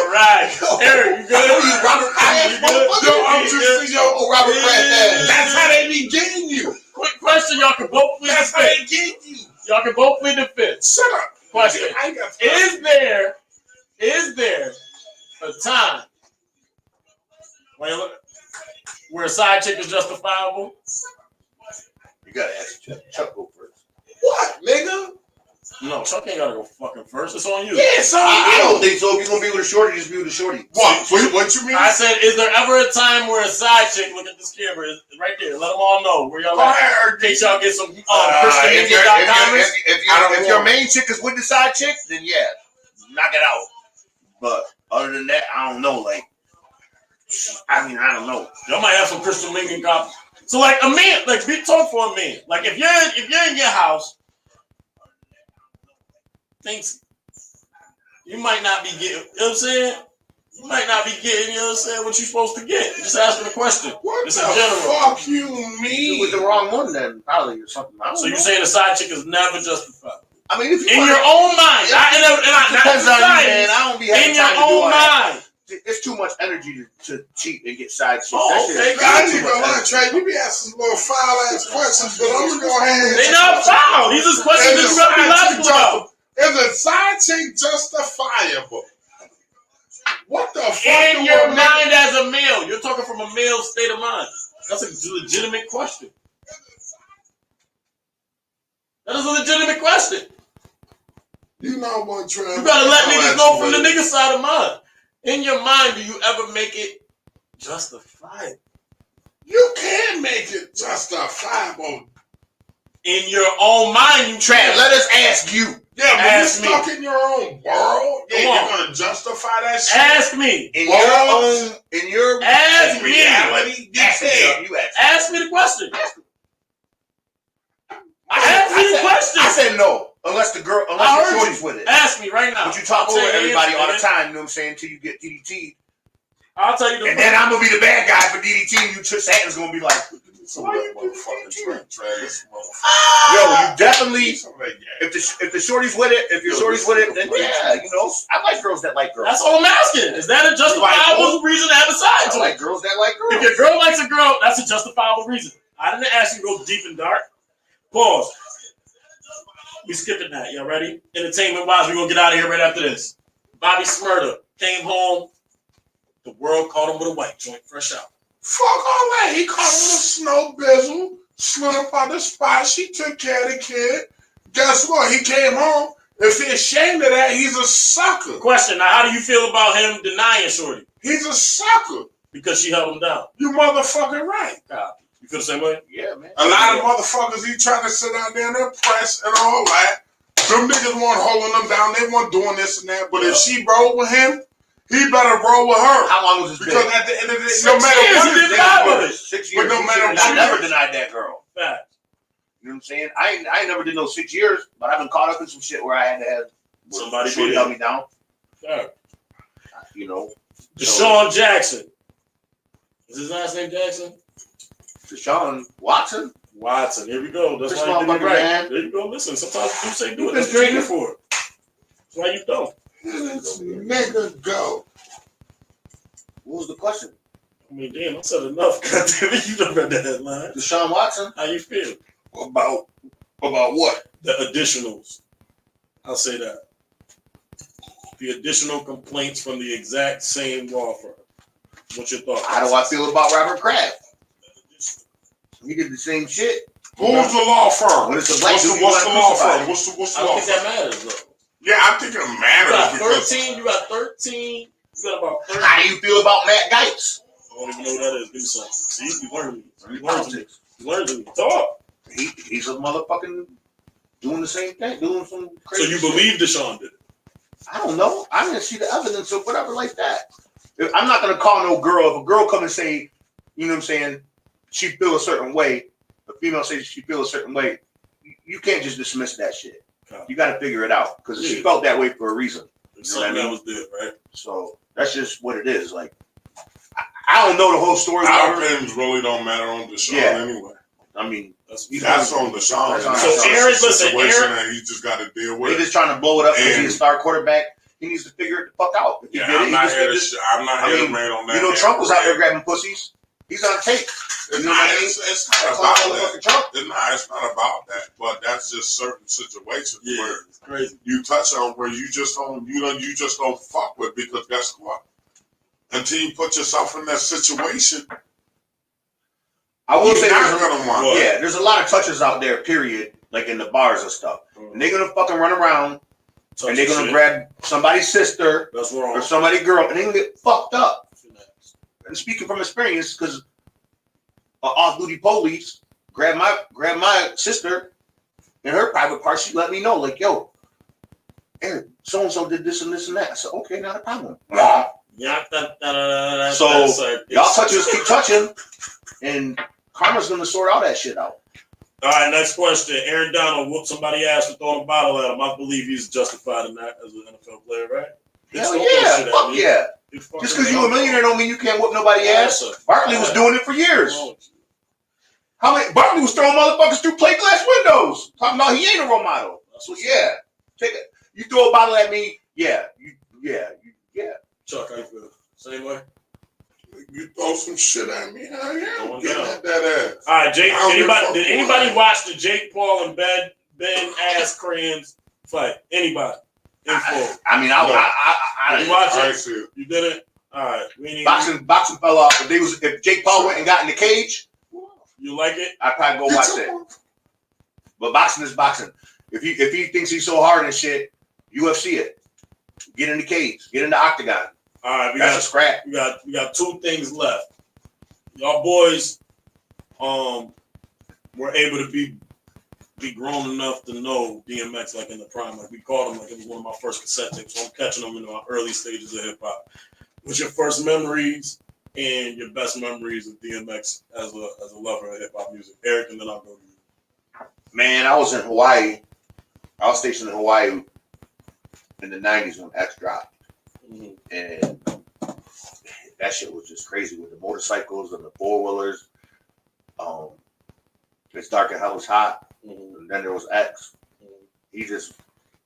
right. Eric, you good? Robert Kraft, Robert Kraft. That's how they be getting you. Quick question, y'all can both plead That's how they get you. Y'all can both plead the fifth. Shut up. Question: Is there a time where a side chick is justifiable? You gotta ask Chuck. Chuck go first. What, nigga? No, Chuck ain't gotta go fucking first. It's on you. Yeah, so I don't think so. If you're gonna be with a shorty, just be with a shorty. What you mean? I said, is there ever a time where a side chick, look at this camera, right there, let them all know where y'all at. In case y'all get some if your main chick is with the side chick, then yeah, knock it out. But other than that, I don't know. Like, I don't know. Y'all might have some Crystal Lincoln copies. So like a man, like be talk for a man. Like if you're in your house, thinks you might not be getting, you know what I'm saying? You might not be getting, you know what I'm saying, what you're supposed to get. Just asking a question. What it's the in general. fuck you mean? You with the wrong one then, probably, or something. So you're saying a side chick is never justified? I mean, if you in your own mind, depends on you, man. I don't be having in your time to do own mind. It's too much energy to cheat and get side chicks. Oh, okay. I ain't gonna lie, Trey. You be asking some little foul ass questions, but I'm gonna go ahead. They not foul. These are questions that you have to be logical about. Is a side chick justifiable? What the fuck? In your mind as a male, you're talking from a male state of mind. That's a legitimate question. That is a legitimate question. You know what, Trey? You gotta let niggas know from the nigga side of mind. In your mind, do you ever make it justifiable? You can make it justifiable. In your own mind, you Trav, let us ask you. Yeah, but ask you're stuck in your own world. Yeah, you're gonna justify that shit. Ask me. In your ask me. Reality, ask me the question. Ask me the question. I said no. Unless the shorty's with it. Ask me right now. But you talk over everybody all the time, you know what I'm saying, until you get DDT. I'll tell you the And then I'm gonna be the bad guy for DDT, and you Satan's gonna be like, why you motherfucking Travis? Yo, you definitely if the shorty's with it, if your shorty's with it, then yeah, you know, I like girls that like girls. That's all I'm asking. Is that a justifiable reason to have a side chick? I like girls that like girls. If your girl likes a girl, that's a justifiable reason. I didn't ask you to go deep and dark. Pause. We skipping that. Y'all ready? Entertainment wise, we're gonna get out of here right after this. Bobby Smurda came home. The world caught him with a white joint, fresh out. Fuck all that. He caught him with a snow bizzle, slid up on the spot. She took care of the kid. Guess what? He came home. If he's ashamed of that, he's a sucker. Question: now, how do you feel about him denying Shorty? He's a sucker. Because she held him down. You motherfucking right. You feel the same way? Yeah, man. A lot of motherfuckers, he trying to sit out there in their press and all that. Them niggas weren't holding them down. They weren't doing this and that. But if she rolled with him, he better roll with her. How long was this? Because at the end of the day, no matter what, 6 years. But no matter what, I never denied that girl. Fact. You know what I'm saying? I never did no 6 years, but I've been caught up in some shit where I had to have somebody held me down. Yeah. You know. Deshaun Jackson. Is his last name Jackson? Deshaun Watson. Here we go. That's why you did it right. Man. There you go. Listen, sometimes you say do it. That's what you're for. That's why you don't. This nigga go. What was the question? I mean, damn, I said enough. Goddamn it, you done read that headline. Deshaun Watson. How you feel about what? The additionals. I'll say that. The additional complaints from the exact same law firm. What's your thought? How do I feel about Robert Kraft? He did the same shit. Who's the law firm? When it's a black dude, what's the law crucify. firm? What's the I law don't think firm? that matters though. Yeah, I think it matters because You got 13. You got about 13. How do you feel about Matt Gaetz? I don't even know who that is. Give me some. See, you learn. Politics. You learn to talk. He's a motherfucking doing the same thing, doing some So crazy you shit. believe Deshaun did it? I don't know. I didn't see the evidence or whatever like that. I'm not gonna call no girl. If a girl come and say, you know what I'm saying, she feel a certain way, a female says she feel a certain way, you can't just dismiss that shit. You got to figure it out because she felt that way for a reason. You know what I mean? That was there, right? So that's just what it is. Like, I don't know the whole story. Our opinions really don't matter on Deshaun anyway. I mean, that's on Deshaun. So Aaron, listen, Aaron, that he just got to deal with. They just trying to blow it up because he's a star quarterback. He needs to figure it the fuck out. If I'm not here to rain on that. You know, Trump was out there grabbing pussies. He's on tape. It's not about that. It's not about that. But that's just certain situations where it's crazy. You touch on where you just don't fuck with because guess what? Until you put yourself in that situation, I will say there's a lot of touches out there, period, like in the bars and stuff. And they're gonna fucking run around and they're gonna grab somebody's sister or somebody's girl and they can get fucked up. And speaking from experience, because off-duty police grabbed my sister in her private part, she let me know, like, yo, Eric, so-and-so did this and this and that. I said, okay, not a problem. So y'all touchers keep touching, and karma's gonna sort all that shit out. All right, next question. Aaron Donald whooped somebody's ass for throwing a bottle at him. I believe he's justified in that as an NFL player, right? Hell yeah, fuck yeah. Just because you're a millionaire don't mean you can't whoop nobody's ass. Barkley was doing it for years. How many? Barkley was throwing motherfuckers through plate glass windows. Talking about he ain't a role model. So yeah, take it. You throw a bottle at me, yeah. Chuck, how you feel? Same way. You throw some shit at me, hell yeah, I'm getting at that ass. All right, Jake. Did anybody watch the Jake Paul and Ben Ass Crayons fight? Anybody? I didn't watch it. You didn't? All right. Boxing fell off. If Jake Paul went and got in the cage, you like it? I'd probably go watch that. But boxing is boxing. If he thinks he's so hard and shit, UFC it. Get in the cage. Get in the octagon. All right, that's a scrap. We got two things left. Y'all boys, were able to be grown enough to know DMX like in the prime. Like we called him like it was one of my first cassette tapes. So I'm catching him in my early stages of hip hop. What's your first memories and your best memories of DMX as a lover of hip hop music? Eric, and then I'll go to you. Man, I was in Hawaii. I was stationed in Hawaii in the 90s when X dropped. Mm-hmm. And that shit was just crazy with the motorcycles and the four-wheelers. It's Dark and Hell Was Hot. Mm-hmm. And then there was X. Mm-hmm.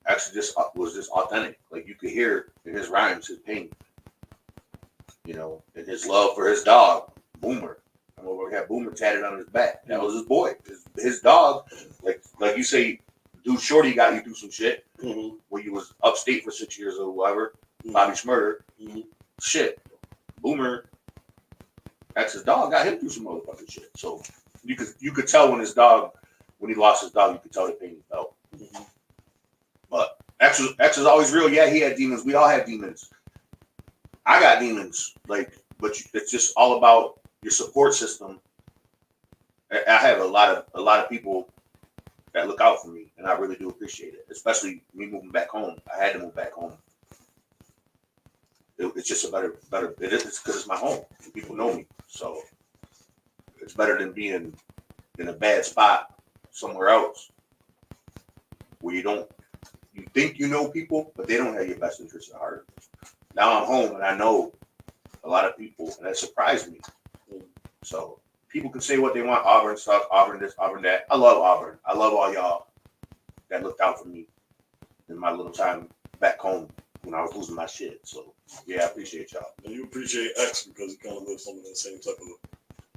X was just authentic. Like you could hear in his rhymes, his pain. You know, and his love for his dog, Boomer. I remember he had Boomer tatted on his back. That was his boy. His dog. Like you say, dude Shorty got you through some shit. Mm-hmm. When you was upstate for 6 years or whatever. Mm-hmm. Bobby Schmurder. Mm-hmm. Shit. Boomer, X's dog got him through some motherfucking shit. So you could tell when he lost his dog, you could tell the pain he felt. Mm-hmm. But X is always real. Yeah, he had demons. We all have demons. I got demons. But it's just all about your support system. I have a lot of people that look out for me, and I really do appreciate it. Especially me moving back home. I had to move back home. It's just a better. It is because it's my home. People know me, so it's better than being in a bad spot somewhere else where you think you know people, but they don't have your best interests at heart. Now I'm home and I know a lot of people, and that surprised me. So people can say what they want. Auburn stuff, Auburn this, Auburn that. I love Auburn. I love all y'all that looked out for me in my little time back home when I was losing my shit. So yeah, I appreciate y'all. And you appreciate X because he kind of lives some of that same type of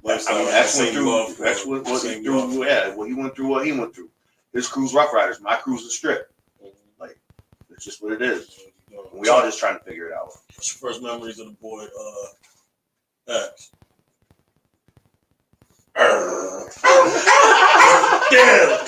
lifestyle. I mean, X went through what he through. Yeah, what he went through, what he went through. His crew's Rough Riders. My crew's the Strip. Like it's just what it is. And we all just trying to figure it out. What's your first memories of the boy X? Damn.